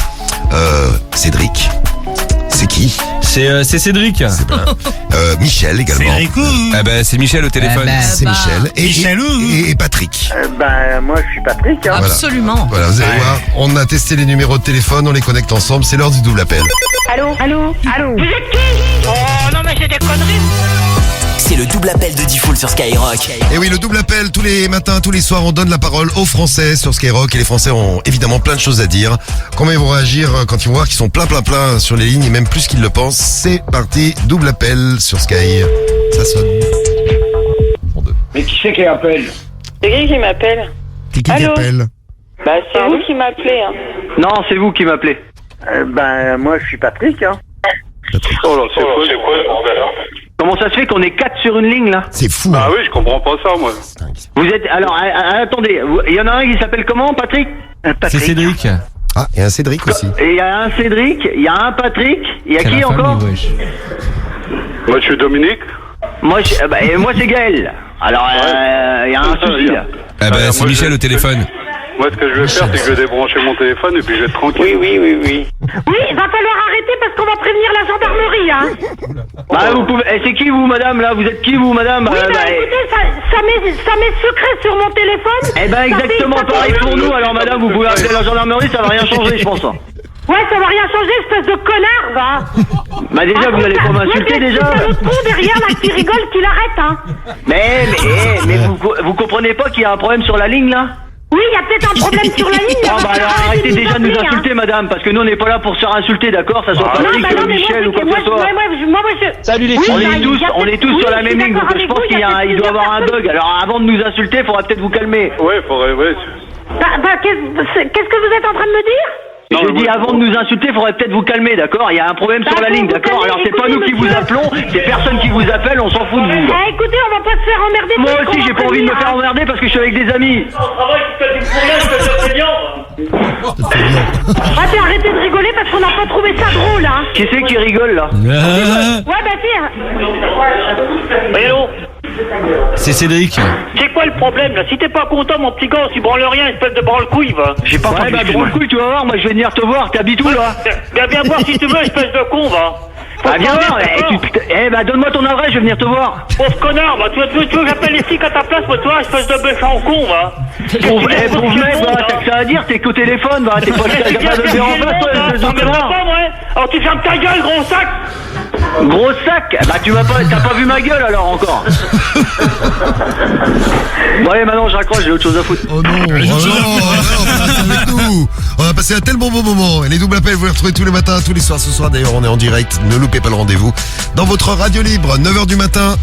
Cédric. C'est qui? C'est Cédric. C'est pas. Michel également. C'est Michel au téléphone. C'est Michel. Et Patrick. Moi je suis Patrick. Hein. Absolument. Voilà, vous allez voir, on a testé les numéros de téléphone, on les connecte ensemble, c'est l'heure du double appel. Allô. Vous êtes qui? Oh non mais c'est des conneries. C'est le double appel de Diffoul sur Skyrock. Et oui, le double appel, tous les matins, tous les soirs, on donne la parole aux Français sur Skyrock. Et les Français ont évidemment plein de choses à dire. Comment ils vont réagir quand ils vont voir qu'ils sont plein sur les lignes et même plus qu'ils le pensent. C'est parti, double appel sur Sky. Ça sonne. Mais qui c'est qui appelle? C'est qui m'appelle? Qui appelle? Bah c'est vous qui m'appelez. Hein. Non, c'est vous qui m'appelez. Moi je suis Patrick. Hein. Oh là, c'est quoi le bordel là? Comment ça se fait qu'on est 4 sur une ligne là? C'est fou. Ah oui, je comprends pas ça moi. Vous êtes... Alors, attendez, il y en a un qui s'appelle comment, Patrick? C'est Cédric. Ah, et un Cédric aussi. Et il y a un Cédric, il y a un Patrick, il y a qui encore? Moi je suis Dominique. Moi c'est Gaël. Alors, il y a un souci là. C'est Michel au téléphone. Moi ce que je vais faire c'est que je vais débrancher mon téléphone et puis je vais être tranquille. Oui. Oui, il va falloir arrêter parce qu'on va prévenir la gendarmerie, hein. Vous pouvez... c'est qui vous, madame, là? Vous êtes qui, vous, madame? Écoutez, ça met secret sur mon téléphone. Exactement pareil pour nous. Alors, madame, vous pouvez appeler la gendarmerie, ça va rien changer, je pense. Ouais, ça va rien changer, espèce de connard, va. Déjà, vous allez pas m'insulter, déjà. C'est l'autre con derrière, là, qui rigole, qui l'arrête, hein. Mais vous comprenez pas qu'il y a un problème sur la ligne, là? Oui, il y a peut-être un problème sur la ligne. Alors arrêtez déjà de nous insulter, madame, parce que nous on n'est pas là pour se faire insulter, d'accord? Ça soit Patrick, Michel ou quoi que ce soit. Salut les filles. On est tous sur la même ligne, donc je pense qu'il doit y avoir un bug. Alors avant de nous insulter, il faudra peut-être vous calmer. Ouais, faudrait. Qu'est-ce que vous êtes en train de me dire? J'ai dit avant de nous insulter, il faudrait peut-être vous calmer, d'accord? Il y a un problème sur la ligne, d'accord? Alors c'est pas nous qui vous appelons, c'est personne qui vous appelle, on s'en fout de vous. Écoutez, on va pas se faire emmerder. Moi aussi, j'ai pas envie de me faire emmerder parce que je suis avec des amis. Arrêtez de rigoler parce qu'on n'a pas trouvé ça drôle, hein. Qui c'est qui rigole là? Oui, allô? C'est Cédric. C'est quoi le problème là? Si t'es pas content, mon petit gars, si branle rien, espèce de branle-couille, va. J'ai pas entendu. Branle-couille, tu vas voir, moi je vais venir te voir, t'habites où là? Viens voir si tu veux, espèce de con, va. Bah viens voir, donne-moi ton adresse, je vais venir te voir. Pauvre connard, bah tu veux que j'appelle les flics à ta place, moi toi, espèce de méchant con, va. Pauvre mec, t'as que ça à dire, t'es qu'au téléphone, t'es pas capable de le faire en face, toi, espèce de connard. Alors tu fermes ta gueule, gros sac. Gros sac? Bah t'as pas vu ma gueule alors encore. Bon allez, maintenant je raccroche, j'ai autre chose à foutre. Oh non, avec nous. On va passer un tellement bon moment. Et les doubles appels, vous les retrouvez tous les matins, tous les soirs. Ce soir d'ailleurs, on est en direct. Ne loupez pas le rendez-vous. Dans votre radio libre, 9h du matin.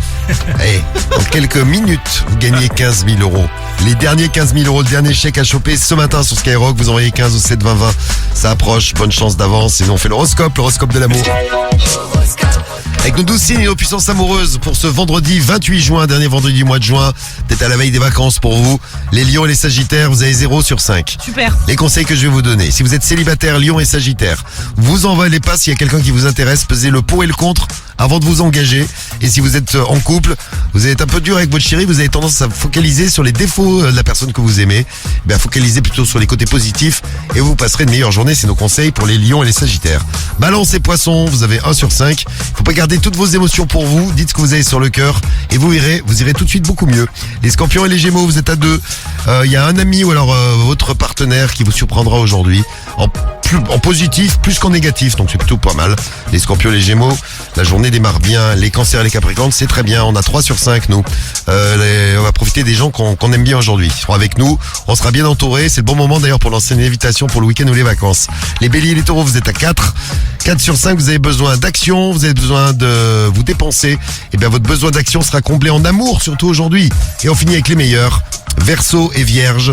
Et dans quelques minutes, vous gagnez 15 000 euros. Les derniers 15 000 euros, le dernier chèque à choper ce matin sur Skyrock. Vous envoyez 15 au 7 20 20. Ça approche, bonne chance d'avance. Sinon, on fait l'horoscope de l'amour. Avec nos 12 signes et nos puissances amoureuses pour ce vendredi 28 juin, dernier vendredi du mois de juin. Peut-être à la veille des vacances pour vous. Les lions et les sagittaires, vous avez 0 sur 5. Super. Les conseils que je vais vous donner. Si vous êtes célibataire, lion et sagittaire, vous envoyez pas s'il y a quelqu'un qui vous intéresse. Pesez le pour et le contre avant de vous engager. Et si vous êtes en couple, vous allez être un peu dur avec votre chérie, vous avez tendance à focaliser sur les défauts de la personne que vous aimez. Focalisez plutôt sur les côtés positifs et vous passerez une meilleure journée. C'est nos conseils pour les lions et les sagittaires. Balance et poissons, vous avez 1 sur 5. Faut pas garder toutes vos émotions pour vous. Dites ce que vous avez sur le cœur et vous irez tout de suite beaucoup mieux. Les scorpions et les gémeaux, vous êtes à 2. Il y a un ami ou alors votre partenaire qui vous surprendra aujourd'hui. En positif plus qu'en négatif, donc c'est plutôt pas mal. Les scorpions et les gémeaux, la journée démarre bien. Les cancers et les capricornes, c'est très bien. On a 3 sur 5 nous. On va profiter des gens qu'on aime bien aujourd'hui. Ils seront avec nous, on sera bien entourés. C'est le bon moment d'ailleurs pour lancer une invitation pour le week-end ou les vacances. Les béliers et les taureaux, vous êtes à 4. 4 sur 5, vous avez besoin d'action, vous avez besoin de vous dépenser. Et bien votre besoin d'action sera comblé en amour, surtout aujourd'hui. Et on finit avec les meilleurs, Verseau et Vierge.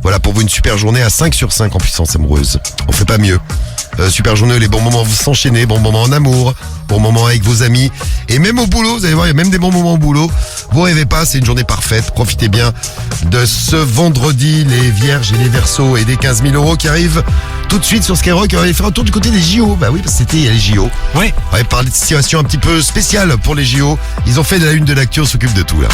Voilà pour vous une super journée à 5 sur 5 en puissance amoureuse. On fait pas mieux. Super journée, les bons moments vous s'enchaîner, bons moments en amour, bons moments avec vos amis. Et même au boulot, vous allez voir, il y a même des bons moments au boulot. Vous rêvez pas, c'est une journée parfaite. Profitez bien de ce vendredi, les Vierges et les Verseaux et des 15 000 euros qui arrivent tout de suite sur Skyrock. On va aller faire un tour du côté des JO. Bah oui, parce que c'était il y a les JO. Oui. On va parler de situation un petit peu spéciale pour les JO. Ils ont fait de la une de l'actu, on s'occupe de tout là.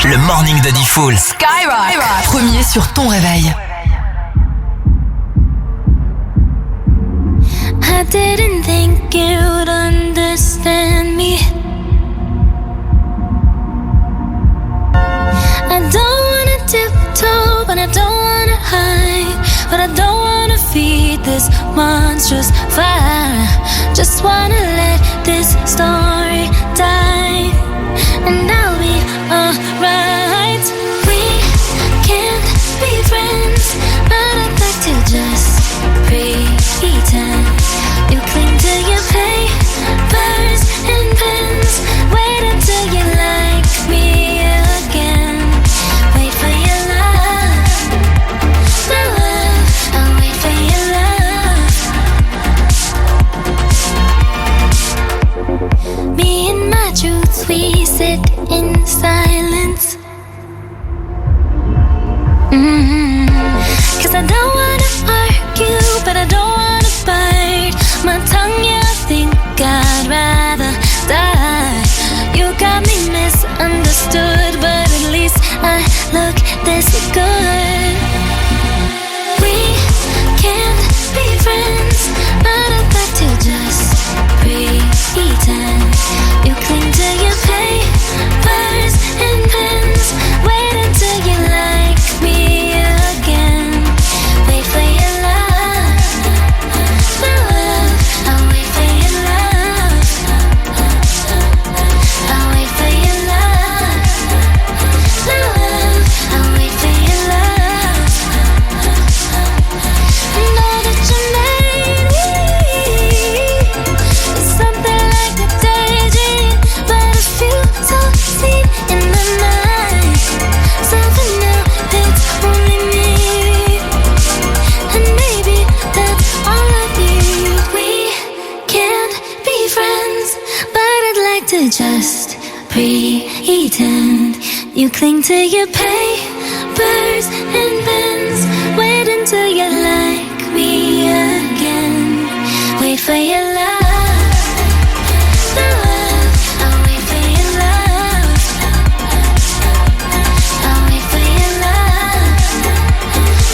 Le morning de Diffoul. Skyrock, premier sur ton réveil. I didn't think you'd understand me. I don't wanna tiptoe, but I don't wanna hide. But I don't wanna feed this monstrous fire. Just wanna let this story die, and I'll be alright. We can't be friends, but I'd like to just pretend. You cling to your papers and pens. Wait until you like me again. Wait for your love, my love. I'll wait for your love. Me and my truths, we sit in silence. 'Cause I don't wanna argue, but I don't wanna bite my tongue. Yeah, I think I'd rather die. You got me misunderstood, but at least I look this good. We can't be friends, but I'd like to just pretend. You cling to your papers and pens. Wait until you like me again. Wait for your love, my love. I'll wait for your love. I'll wait for your love, my love. I'll wait for your love. Know that you made me. It's something like a daydream, but a few so seen in my mind. Something new, it's only me, and maybe that's all I need. We can't be friends, but I'd like to just pretend. You cling to your papers and pens. Wait until you like me again. Wait for your love, my love. I'll wait for your love. I'll wait for your love,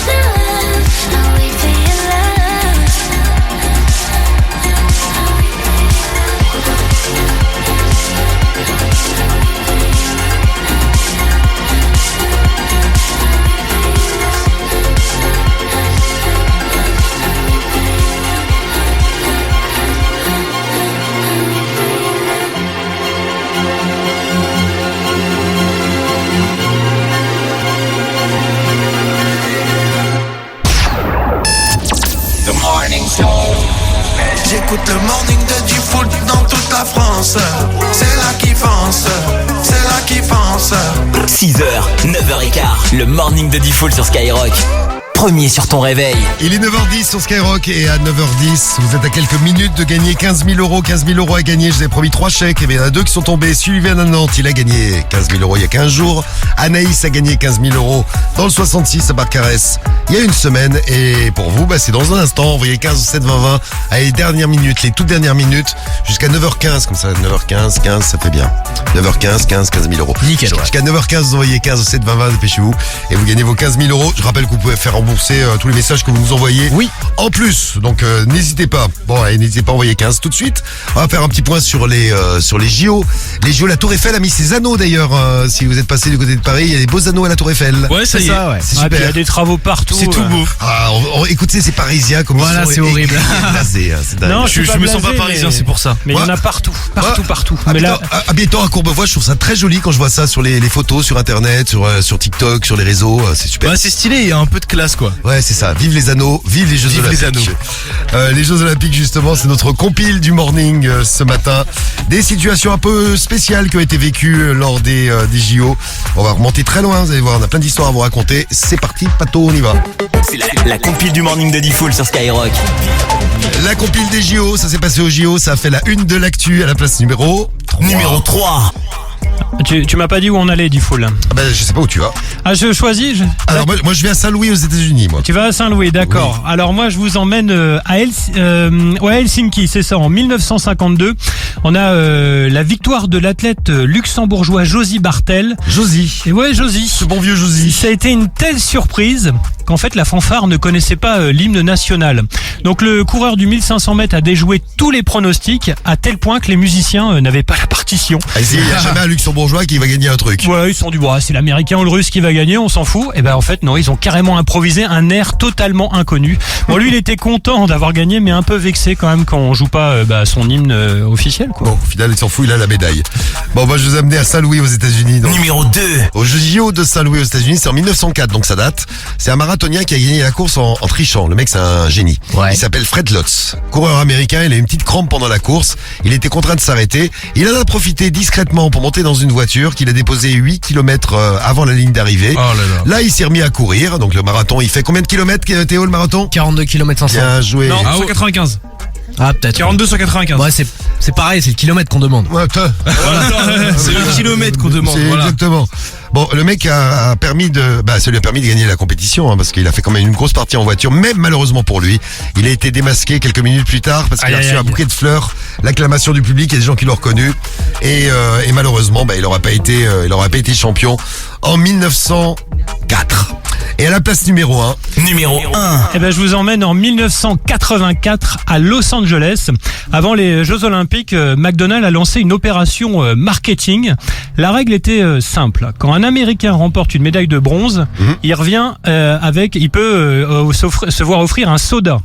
my love. I'll wait for your love. J'écoute le morning de Diffoul dans toute la France. C'est là qui fonce, c'est là qui fonce. 6h, 9h15, le morning de Diffoul sur Skyrock. Premier sur ton réveil. Il est 9h10 sur Skyrock et à 9h10, vous êtes à quelques minutes de gagner 15 000 euros. 15 000 euros à gagner, je vous ai promis 3 chèques. Et bien, il y en a 2 qui sont tombés. Sylvain à Nantes, il a gagné 15 000 euros il y a 15 jours. Anaïs a gagné 15 000 euros dans le 66 à Barcarès il y a une semaine. Et pour vous, c'est dans un instant. Envoyez 15 7 20 20 à les dernières minutes, les toutes dernières minutes, jusqu'à 9h15. Comme ça, 9h15, 15, ça fait bien. 9h15, 15 000 euros. Nickel, ouais. Jusqu'à 9h15, vous envoyez 15 7 20 20, dépêchez-vous. Et vous gagnez vos 15 000 euros. Je rappelle que vous pouvez faire rembourser tous les messages que vous nous envoyez. Oui. En plus, donc n'hésitez pas. Bon, allez, n'hésitez pas à envoyer 15 tout de suite. On va faire un petit point sur les JO. Les JO, la Tour Eiffel a mis ses anneaux d'ailleurs. Si vous êtes passé du côté de Paris, il y a des beaux anneaux à la Tour Eiffel. Ouais, ça y est. ça, ouais. C'est Ah, puis super. il y a des travaux partout. C'est tout beau. Ah, écoutez, ces Parisiens comme Voilà, ils sont c'est horrible. blasés, hein, c'est dingue. Non, je me sens pas blasé, parisien, mais- c'est pour ça. Mais il y en a partout. Mais là, Habitant à Courbevoie, je trouve ça très joli quand je vois ça sur les photos sur internet, sur TikTok, sur les réseaux. C'est super. Ouais, c'est stylé, il y a un peu de classe quoi. Ouais, c'est ça. Vive les anneaux, vive les Jeux Vive les Olympiques. Les Jeux Olympiques, justement, c'est notre compile du morning ce matin. Des situations un peu spéciales qui ont été vécues lors des JO. On va remonter très loin, vous allez voir, on a plein d'histoires à vous raconter. C'est parti, Pato, on y va. C'est la compile du morning de Diffoul sur Skyrock. La compile des JO, ça s'est passé aux JO, ça a fait la une de l'actu à la place numéro 3. Tu m'as pas dit où on allait, Diffoul. Ah ben, je sais pas où tu vas. Ah, je choisis. Alors moi je vais à Saint-Louis aux États-Unis, moi. Tu vas à Saint-Louis, d'accord. Oui. Alors moi je vous emmène à Helsinki, c'est ça, en 1952. On a la victoire de l'athlète luxembourgeois Josie Bartel. Josie. Et ouais, Josie. Ce bon vieux Josie. Ça a été une telle surprise qu'en fait la fanfare ne connaissait pas l'hymne national. Donc le coureur du 1500 mètres a déjoué tous les pronostics à tel point que les musiciens n'avaient pas la partition. Ah, il n'y a jamais un luxembourgeois qui va gagner un truc. Voilà, ils se sont dit, bon, c'est l'américain ou le russe qui va gagner, on s'en fout. Et ben en fait, non, ils ont carrément improvisé un air totalement inconnu. Bon, lui, il était content d'avoir gagné, mais un peu vexé quand même quand on joue pas son hymne officiel, quoi. Bon, au final, il s'en fout, il a la médaille. Bon, moi, je vous ai amené à Saint-Louis aux États-Unis. Donc, Numéro 2. au JO de Saint-Louis aux États-Unis, c'est en 1904, donc ça date. C'est un marathonien qui a gagné la course en trichant. Le mec, c'est un génie. Ouais. Il s'appelle Fred Lotz. Coureur américain, il a une petite crampe pendant la course. Il était contraint de s'arrêter. Il en a profité discrètement pour monter dans une voiture qu'il a déposée 8 km avant la ligne d'arrivée. Oh là là. Là, il s'est remis à courir. Donc le marathon, il fait combien de kilomètres, Théo, le marathon? 42 km 500. Bien joué. Non, 195. Ah, peut-être. 42 sur 95. Ouais, c'est pareil, c'est le kilomètre qu'on demande. Ouais, toi. C'est le kilomètre qu'on demande. C'est Voilà. exactement. Bon, le mec a permis ça lui a permis de gagner la compétition, hein, parce qu'il a fait quand même une grosse partie en voiture, même malheureusement pour lui. Il a été démasqué quelques minutes plus tard parce qu'il a Aïe, reçu aïe, un aïe. bouquet de fleurs, l'acclamation du public et des gens qui l'ont reconnu. Et malheureusement, il n'aura pas été champion en 1904. Et à la place numéro 1. Numéro 1. Eh ben, je vous emmène en 1984 à Los Angeles. Avant les Jeux Olympiques, McDonald's a lancé une opération marketing. La règle était simple. Quand un Américain remporte une médaille de bronze, il revient il peut se voir offrir un soda.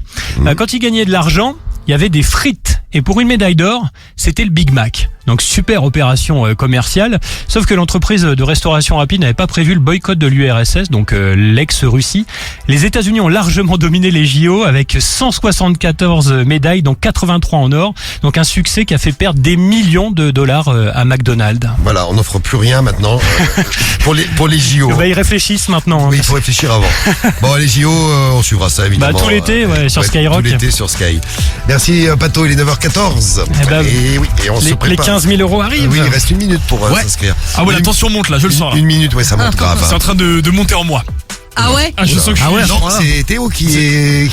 Quand il gagnait de l'argent, il y avait des frites. Et pour une médaille d'or, c'était le Big Mac. Donc super opération commerciale. Sauf que l'entreprise de restauration rapide n'avait pas prévu le boycott de l'URSS, donc l'ex-Russie. Les États-Unis ont largement dominé les JO avec 174 médailles, dont 83 en or. Donc un succès qui a fait perdre des millions de dollars à McDonald's. Voilà, on n'offre plus rien maintenant pour les JO. Bah, ils réfléchissent maintenant. Oui, il faut réfléchir avant. Bon, les JO, on suivra ça évidemment. Bah, tout l'été, sur Skyrock. Tout l'été sur Sky. Merci Pato, il est 9h14. Eh ben, et oui, et on se les prépare. 15 000 euros arrivent. Oui, il reste une minute pour s'inscrire. Ah ouais, la tension monte là, je le sens là. Une minute, ouais, ça monte grave. C'est en train de monter en moi. Ah ouais? Ah, je sens que je suis. Non, c'est Théo qui s'est.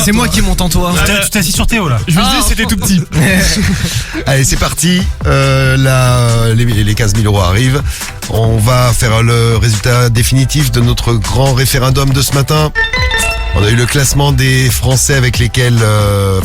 C'est moi qui monte en toi. Tu t'es assis sur Théo là. Je me disais c'était tout petit. Allez, c'est parti. Les 15 000 euros arrivent. On va faire le résultat définitif de notre grand référendum de ce matin. On a eu le classement des Français avec lesquels,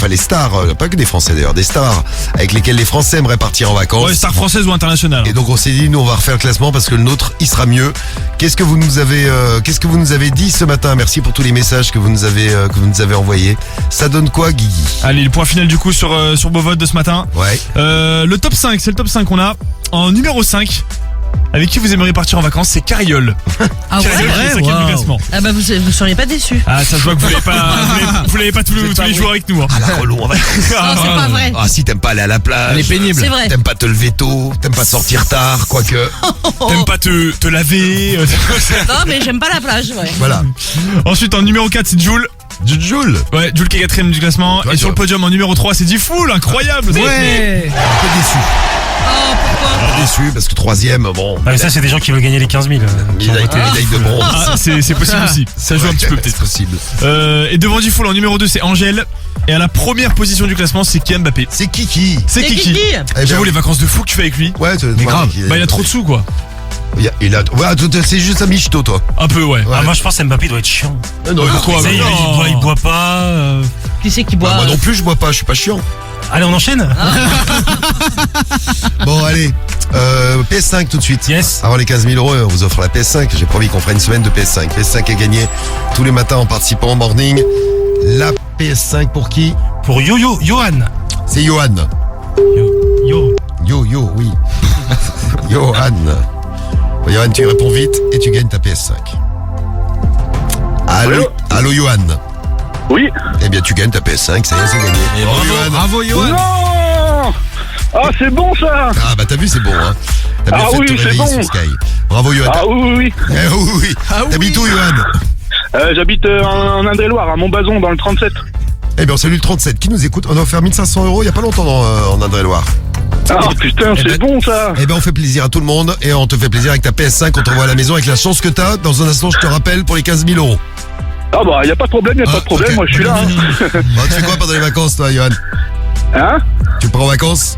les stars, pas que des Français d'ailleurs, des stars avec lesquels les Français aimeraient partir en vacances. Ouais, star française ou internationale. Et donc on s'est dit, nous on va refaire le classement parce que le nôtre, il sera mieux. Qu'est-ce que vous nous avez dit ce matin? Merci pour tous les messages que vous nous avez envoyés. Ça donne quoi, Guigui? Allez, le point final du coup sur vos votes de ce matin. Ouais. Le top 5, c'est le top 5 qu'on a. En numéro 5, avec qui vous aimeriez partir en vacances, c'est Cariole. Ah ouais, Cariole qui est 5e du classement. Ah bah vous seriez pas déçus. Ah, ça se voit que vous l'avez pas tous les jours avec nous. Hein. Ah la relou, on va. Non, c'est pas vrai. Ah si t'aimes pas aller à la plage. Elle est pénible. C'est vrai. T'aimes pas te lever tôt, t'aimes pas sortir tard, quoique. T'aimes pas te laver. Non, mais j'aime pas la plage, ouais. Voilà. Ensuite, en numéro 4, c'est Jul. Jules. Ouais, Jul qui est 4e du classement. Ouais, et sur le podium, en numéro 3, c'est Diffoul. Incroyable. Ouais. Un peu déçu. Oh, pourquoi? Pas déçu parce que 3e, bon. Ah, mais ça, c'est des gens qui veulent gagner les 15 000. Médaille de bronze. Ah, c'est possible aussi. Ça joue un petit peu peut-être. possible. Et devant Diffoul, en numéro 2, c'est Angèle. Et à la première position du classement, c'est Kylian Mbappé. C'est Kiki. C'est Kiki. Eh J'avoue ben, les vacances de fou que tu fais avec lui. Ouais, Mais grave. Bah, il a trop de sous, quoi. Ouais, c'est juste un michto, toi. Un peu, ouais. Ah, moi, je pense que Mbappé doit être chiant. Non, pourquoi? Tu sais, il boit pas. Qui c'est qui boit? Bah, moi non plus, je bois pas, je suis pas chiant. Allez, on enchaîne. Bon, allez. PS5 tout de suite. Yes. Avant les 15 000 euros, on vous offre la PS5. J'ai promis qu'on ferait une semaine de PS5. PS5 est gagné tous les matins en participant au morning. La PS5 pour qui? Pour Johan. C'est Johan. Yo, oui. Johan. Bon, Johan, tu réponds vite et tu gagnes ta PS5. Allô, Johan. Oui. Eh bien, tu gagnes ta PS5, ça y est, c'est gagné. Et bravo, Johan. Non. Ah, c'est bon ça. Ah, bah t'as vu, c'est bon, hein. T'as bien Ah fait oui, de te c'est réveiller bon. sur Sky. Bravo, Johan. Ah oui. Eh, oui. T'habites où, Johan? J'habite en Indre-et-Loire, à Montbazon, dans le 37. Eh bien, on salue le 37 qui nous écoute. On a offert 1500 euros il y a pas longtemps en Indre-et-Loire. Ah putain, c'est bon ça. Eh ben, on fait plaisir à tout le monde et on te fait plaisir avec ta PS5. On t'envoie à la maison avec la chance que t'as. Dans un instant, je te rappelle pour les 15 000 euros. Ah bah, y a pas de problème, ok. moi je suis là. Hein. Bon, tu fais quoi pendant les vacances, toi, Johan? Hein? Tu pars en vacances?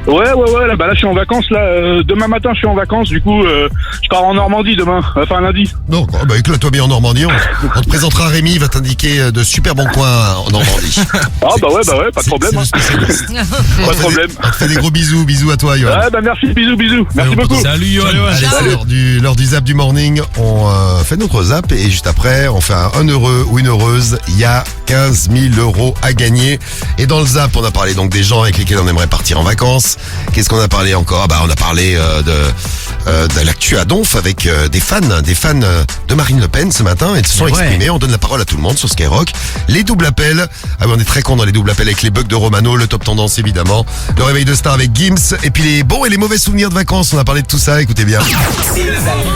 Ouais, là je suis en vacances, là, demain matin je suis en vacances, du coup, je pars en Normandie demain, enfin lundi. Non, bah éclate-toi bien en Normandie, on te présentera Rémi, il va t'indiquer de super bons coins en Normandie. Ah bah ouais, pas de problème. Pas de problème. On te fait des gros bisous à toi, Johan. Ouais, bah merci, bisous, merci beaucoup. Salut, Johan. Allez, c'est l'heure du zap du morning, on fait notre zap et juste après, on fait un heureux ou une heureuse, il y a 15 000 euros à gagner. Et dans le zap, on a parlé donc des gens avec lesquels on aimerait partir en vacances. Qu'est-ce qu'on a parlé encore? Bah, on a parlé de l'actu à Donf avec des fans de Marine Le Pen ce matin et se sont exprimés. On donne la parole à tout le monde sur Skyrock. Les doubles appels. Ah oui, on est très cons dans les doubles appels avec les bugs de Romano, le top tendance évidemment, le réveil de star avec Gims et puis les bons et les mauvais souvenirs de vacances. On a parlé de tout ça. Écoutez bien.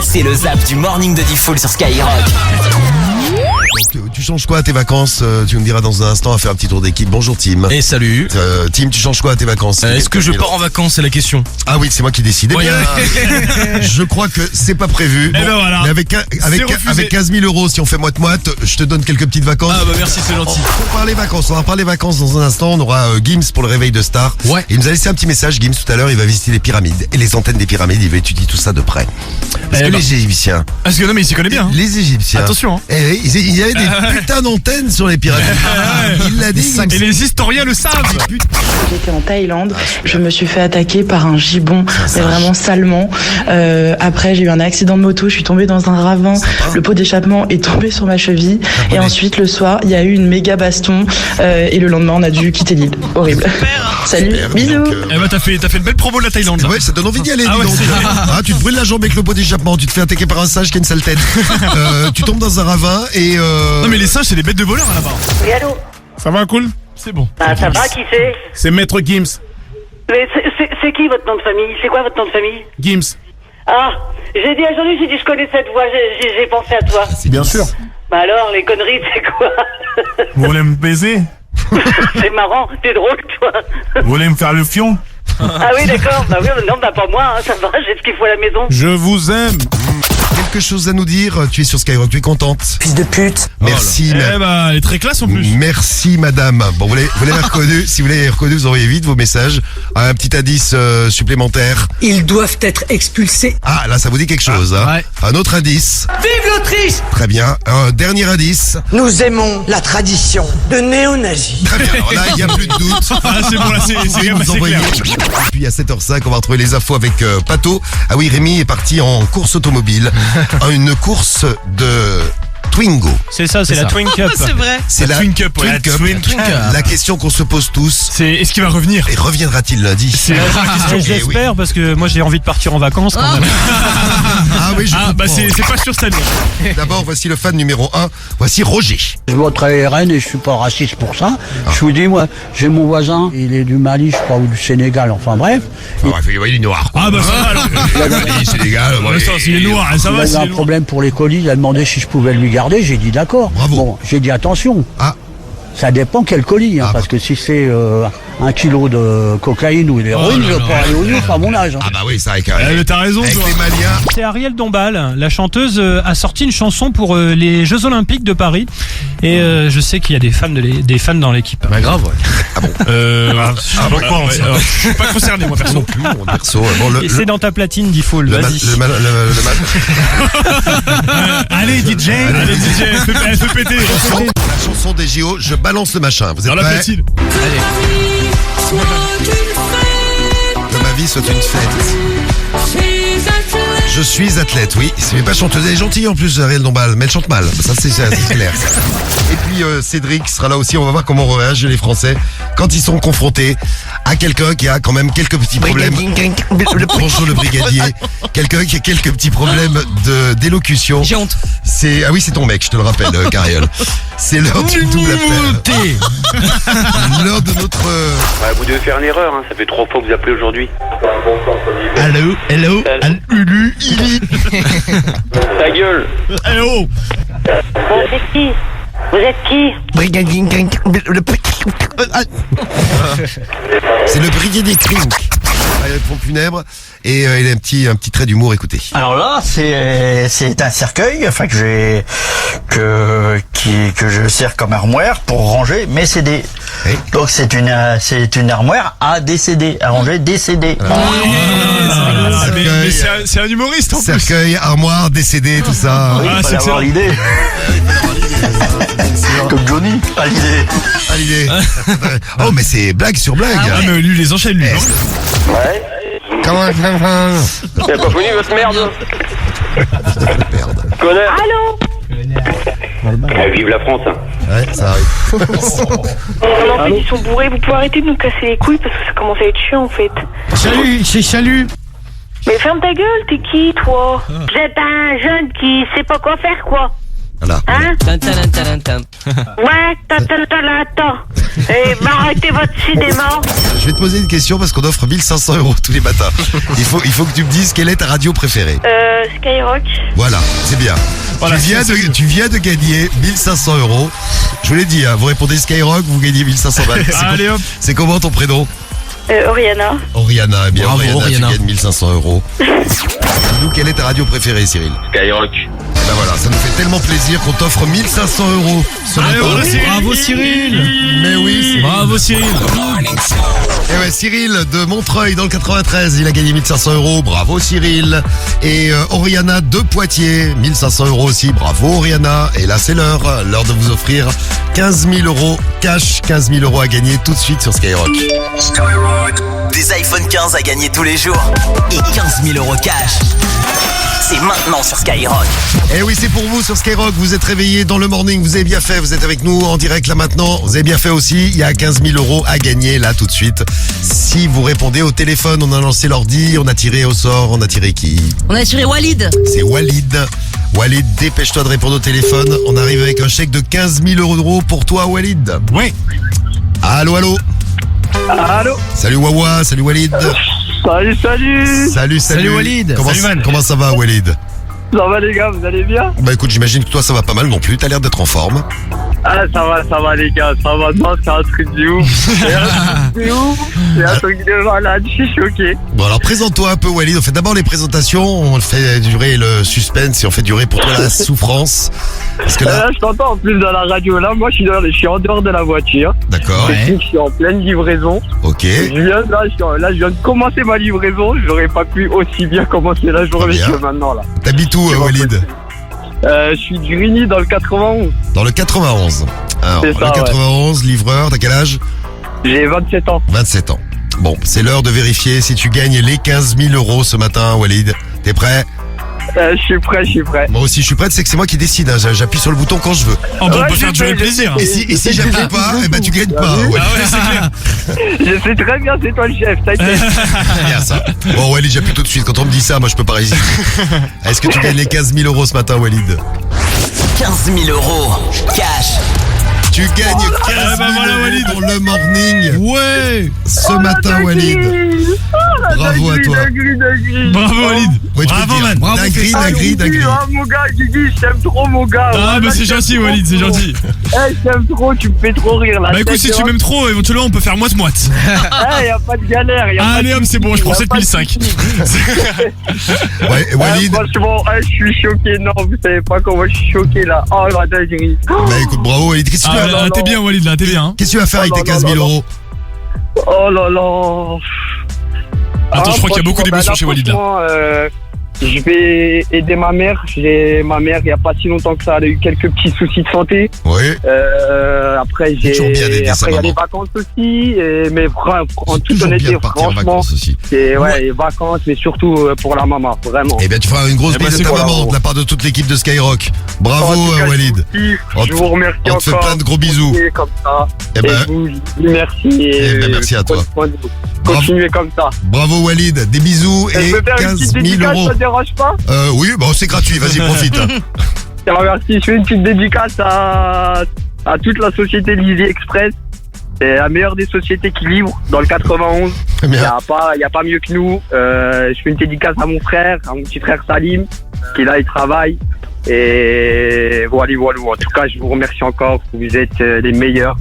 C'est le zap du morning de Diffoul sur Skyrock. Donc, tu changes quoi à tes vacances? Tu me diras dans un instant à faire un petit tour d'équipe. Bonjour Tim. Et salut. Tim, tu changes quoi à tes vacances? Est-ce que je pars en vacances, c'est la question? Ah oui, c'est moi qui décide. Ouais. Je crois que c'est pas prévu. Et ben voilà. Mais avec 15 000 euros, si on fait moite-moite, je te donne quelques petites vacances. Ah bah merci, c'est gentil. On va parler vacances dans un instant. On aura Gims pour le réveil de star. Ouais. Il nous a laissé un petit message, Gims, tout à l'heure. Il va visiter les pyramides et les antennes des pyramides. Il va étudier tout ça de près. Parce que les Égyptiens. Parce que non, mais il s'y connaît bien. Hein. Les Égyptiens. Attention. Hein. Il y avait des putains d'antennes sur les pyramides. Il l'a dit. Et les historiens le savent. J'étais en Thaïlande, je me suis fait attaquer par un gibbon, mais vraiment salement. Après, j'ai eu un accident de moto, je suis tombée dans un ravin, le pot d'échappement est tombé sur ma cheville. Et ensuite, le soir, il y a eu une méga baston. Et le lendemain, on a dû quitter l'île. Horrible. Salut, bisous. Donc, Eh ben, t'as fait une belle promo de la Thaïlande. Là. Ouais, ça donne envie d'y aller. Ah dis ouais, donc. Tu te brûles la jambe avec le pot d'échappement, tu te fais attaquer par un singe qui a une sale tête. Tu tombes dans un ravin et. Non, mais les singes, c'est des bêtes de voleurs là-bas. Oui, allô? Ça va, cool? C'est bon. Bah, ça va, qui c'est? C'est Maître Gims. Mais c'est qui votre nom de famille? C'est quoi votre nom de famille? Gims. Ah, j'ai dit à Jean-Luc, j'ai dit je connais cette voix, j'ai pensé à toi. Bien sûr. Bah alors, les conneries, c'est quoi? Vous voulez me baiser? C'est marrant, t'es drôle, toi. Vous voulez me faire le fion? Ah oui, d'accord. Bah oui, non, bah pas moi, hein, ça va, j'ai ce qu'il faut à la maison. Je vous aime. Quelque chose à nous dire? Tu es sur Skyrock, tu es contente? Fils de pute. Merci. Eh ben, elle est très classe en plus. Merci madame. Bon, vous l'avez reconnu. Si vous l'avez reconnu, vous envoyez vite vos messages. Un petit indice supplémentaire. Ils doivent être expulsés. Ah, là, ça vous dit quelque chose. Hein. Ouais. Un autre indice. Vive l'Autriche! Très bien. Un dernier indice. Nous aimons la tradition de néo-nazis. Très bien. Alors là, il n'y a plus de doute. Ah, c'est bon, là, c'est quand même Vous assez envoyez. clair. Et puis à 7h05, on va retrouver les infos avec Pato. Ah oui, Rémi est parti en course automobile. Une course de Twingo. C'est ça, c'est la Twin Cup. C'est vrai. C'est la Twin Cup, ouais. Twin Cup. La question qu'on se pose tous, C'est est-ce qu'il va revenir? et reviendra-t-il lundi? C'est la vraie question. Je l'espère parce que moi j'ai envie de partir en vacances quand même. Ah oui, je Ah bah comprends. c'est pas sûr cette année. D'abord, voici le fan numéro 1. Voici Roger. Je vote RN et je suis pas raciste pour ça. Je vous dis, moi, j'ai mon voisin, il est du Mali, je crois, ou du Sénégal, enfin bref. Il est noir. Ah bah ça va alors. Il est Sénégal. Mais ça, s'il est noir, ça Il va. a eu s'il est un noir. problème pour les colis, il a demandé si je pouvais lui garder, j'ai dit d'accord. Bravo. Bon, j'ai dit attention. Ah. Ça dépend quel colis, parce que si c'est 1 kilo de cocaïne ou d'héroïne, je peux aller au Youf à mon âge. Ah bah oui, ça avec, Mais t'as raison, avec toi. les Maliens. C'est Ariel Dombal, la chanteuse, a sorti une chanson pour les Jeux Olympiques de Paris. Et je sais qu'il y a des fans dans l'équipe. Bah grave, ouais. Ah bon. Je suis pas concerné moi perso. Non plus, mon perso. Bon, Et c'est dans ta platine, dit Foul. Vas-y. Allez DJ, elle fait péter. La chanson des JO, je balance le machin. Vous êtes Dans la prêts? platine. Que ma vie soit une fête. Je suis athlète, oui. C'est pas chanteuse, elle est gentille en plus, Ariel Dombal, mais elle chante mal. Ça, c'est clair. Et puis Cédric sera là aussi. On va voir comment réagissent les Français quand ils sont confrontés à quelqu'un qui a quand même quelques petits problèmes. Bonjour le brigadier. Quelqu'un qui a quelques petits problèmes d'élocution. J'ai honte. Ah oui, c'est ton mec, je te le rappelle, Cariole. C'est l'heure du double appel. L'heure de notre. Ouais, vous devez faire une erreur, hein. Ça fait 3 fois que vous appelez aujourd'hui. Allô, hello, Lulu, Ili. Ta gueule. Oh. Bon, c'est qui? Vous êtes qui? C'est le brigadier Crink. Il est pompe funèbre et il a un petit trait d'humour, écoutez. Alors là, c'est un cercueil, enfin que je sers comme armoire pour ranger mes CD. Oui. Donc c'est une armoire à décéder, à ranger des CD. Mais c'est un humoriste en plus. Cercueil, armoire, décédé, tout ça. Oui, Ah, il c'est fallait avoir excellent. l'idée. Comme Johnny, à l'idée. À l'idée. Oh, mais c'est blague sur blague. Ah mais lui les enchaîne lui. Eh, non Ouais. Comment T'as pas fini votre merde? Connard. Allô? Vive la France, hein. Ouais, ça arrive. Non, en fait, ils sont bourrés. Vous pouvez arrêter de nous casser les couilles parce que ça commence à être chiant, en fait. Salut, c'est Salut. Mais ferme ta gueule, t'es qui, toi? Vous êtes un jeune qui sait pas quoi faire, quoi. Voilà. Hein? Ouais, Et arrêtez votre cinéma. Je vais te poser une question parce qu'on offre 1500 € tous les matins. Il faut que tu me dises quelle est ta radio préférée. Skyrock. Voilà, c'est bien. Voilà, tu viens de gagner 1500 €. Je vous l'ai dit, hein, vous répondez Skyrock, vous gagnez 1500 balles. Allez hop. C'est comment ton prénom? Oriana. Oriana, eh bien Bravo, Oriana. tu gagnes 1500 €. Dis-nous, quelle est ta radio préférée, Cyril? Skyrock. Ben voilà, ça nous fait tellement plaisir qu'on t'offre 1500 € ce Allez, matin. bravo Cyril. Mais oui, Bravo Cyril. Et ouais, Cyril de Montreuil dans le 93, il a gagné 1500 €. Bravo Cyril. Et Oriana de Poitiers, 1500 € aussi. Bravo Oriana. Et là, c'est l'heure de vous offrir 15 000 € cash, 15 000 € à gagner tout de suite sur Skyrock. Des iPhone 15 à gagner tous les jours et 15 000 € cash. C'est maintenant sur Skyrock. Et oui, c'est pour vous sur Skyrock. Vous êtes réveillés dans le morning. Vous avez bien fait. Vous êtes avec nous en direct là maintenant. Vous avez bien fait aussi. Il y a 15 000 € à gagner là tout de suite. Si vous répondez au téléphone, on a lancé l'ordi, on a tiré au sort. On a tiré qui? On a tiré Walid. C'est Walid. Walid, dépêche-toi de répondre au téléphone. On arrive avec un chèque de 15 000 € pour toi, Walid. Oui. Allô, allô. Allô. Salut Wawa, salut Walid. Salut. Salut Walid. Salut, man. Comment ça va, Walid? Ça va les gars, vous allez bien? Bah écoute, j'imagine que toi ça va pas mal non plus. T'as l'air d'être en forme. Ah ça va les gars, ça va. Non, c'est un truc de ouf. C'est un truc de malade, je suis choqué. Bon alors présente-toi un peu, Walid. On fait d'abord les présentations, on fait durer le suspense et on fait durer pour toi la souffrance. Parce que là, Je t'entends en plus dans la radio. Là, moi, je suis en dehors de la voiture. d'accord. Je suis en pleine livraison. Ok. Je viens de commencer ma livraison. J'aurais pas pu aussi bien commencer la journée Très bien. que maintenant là. T'habites où, Walid? Je suis du Grigny dans le 91. Dans le 91. Alors, C'est ça, le 91, livreur, t'as quel âge? J'ai 27 ans. 27 ans. Bon, c'est l'heure de vérifier si tu gagnes les 15 000 € ce matin, Walid. T'es prêt? Je suis prêt. Moi aussi, je suis prêt. C'est que c'est moi qui décide. Hein. J'appuie sur le bouton quand je veux. Oh, bah, on peut faire durer le plaisir. Et si j'appuie pas, eh ben tu gagnes pas. Ouais. Ah ouais, c'est clair. Je sais très bien, c'est toi le chef, t'inquiète. Bien ça. Bon, Walid, j'appuie tout de suite. Quand on me dit ça, moi, je peux pas résister. Est-ce que tu gagnes les 15 000 euros ce matin, Walid? 15 000 euros cash. Tu gagnes 15 000 euros pour le morning. Ouais. Ce matin, Walid. Bravo à toi. Bravo, Walid. Ouais, bravo, man. Bravo, Dagri. Ah, mon gars, Guigui, je t'aime trop, mon gars. Ah, bah c'est gentil, Walid, c'est gentil. Eh, je t'aime trop, tu me fais trop rire là. Bah écoute, si tu m'aimes trop, éventuellement on peut faire moite-moite. Eh, y'a pas de galère. Allez hop, c'est bon, je prends 7005. Ouais, Walid. Franchement, je suis choqué. Non, vous savez pas comment je suis choqué là. Oh la dinguerie. Bah écoute, bravo, Walid. Qu'est-ce que tu vas t'es bien, Walid, là, t'es bien. Qu'est-ce que tu vas faire avec tes 15 000 euros? Oh là là. Attends, je crois qu'il y a beaucoup d'émotions chez Walid là. Je vais aider ma mère. Ma mère, il n'y a pas si longtemps que ça, elle a eu quelques petits soucis de santé. Oui. Après, il y a les vacances aussi. Mais en toute honnêteté, franchement, c'est les vacances, mais surtout pour la maman, vraiment. Eh bien, tu feras une grosse bise à ta maman de la part de toute l'équipe de Skyrock. Bravo, Walid. Je vous remercie encore. On te fait plein de gros bisous. Comme ça. Eh ben, merci. Merci à toi. Continuez comme ça. Bravo, Walid. Des bisous et 15 000 euros. Ça te dérange pas? Oui, bon, c'est gratuit. Vas-y, profite. Merci. Je fais une petite dédicace à toute la société Lizzie Express. C'est la meilleure des sociétés qui livre dans le 91. Il n'y a pas mieux que nous. Je fais une dédicace à mon frère, à mon petit frère Salim, qui là, il travaille. Et voilà. En tout cas, je vous remercie encore. Vous êtes les meilleurs.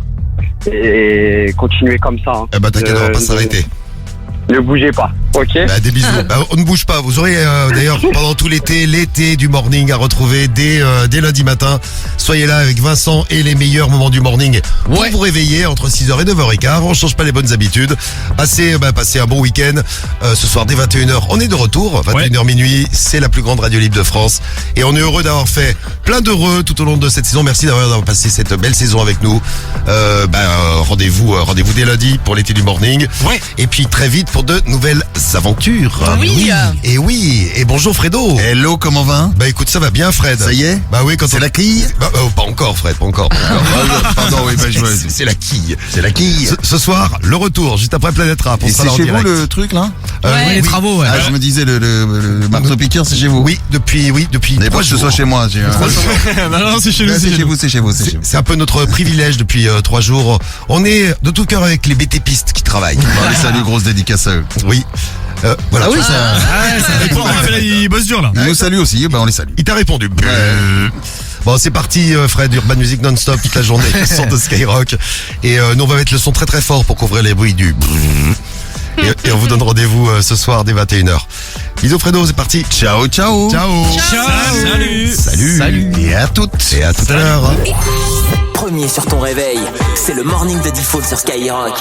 Et continuez comme ça. Hein. Eh ben, t'inquiète, on va pas s'arrêter. Ne bougez pas, ok? Bah, des bisous. On ne bouge pas. Vous aurez d'ailleurs pendant tout l'été du morning à retrouver dès lundi matin. Soyez là avec Vincent et les meilleurs moments du morning pour vous réveiller entre 6h et 9h15. On change pas les bonnes habitudes. Passez un bon week-end. Ce soir dès 21h, on est de retour. 21h minuit, c'est la plus grande radio libre de France. Et on est heureux d'avoir fait plein d'heureux tout au long de cette saison. Merci d'avoir passé cette belle saison avec nous. Rendez-vous dès lundi pour l'été du morning. Ouais. Et puis très vite pour de nouvelles aventures. Oui. Et bonjour Fredo. Hello, comment va? Bah écoute, ça va bien Fred. Ça y est? Bah oui, c'est la quille? Pas encore Fred, pas encore. Pardon, oui, c'est la quille. C'est la quille. Ce soir, le retour, juste après Planète Rap. Et c'est chez vous le truc là? Oui, les travaux, ouais. Ah, je me disais, le marteau-piqueur, c'est chez vous? Oui, depuis. Mais pas que ce soit chez moi. Non, c'est chez nous. C'est chez vous. C'est un peu notre privilège depuis 3 jours. On est de tout cœur avec les BTpistes qui travaillent. Allez, salut, grosse dédicace à eux. Oui. Voilà. Ah oui, ça répond. Il bosse dur là. Il nous salue aussi, on les salue. Il t'a répondu. Bon, c'est parti Fred, Urban Music non-stop toute la journée, le son de Skyrock. Et nous on va mettre le son très très fort pour couvrir les bruits du... Et on vous donne rendez-vous ce soir dès 21h. Bisous Fredo, c'est parti. Ciao. Salut. Et à toutes. Et à tout à l'heure. Premier sur ton réveil, c'est le morning de Default sur Skyrock.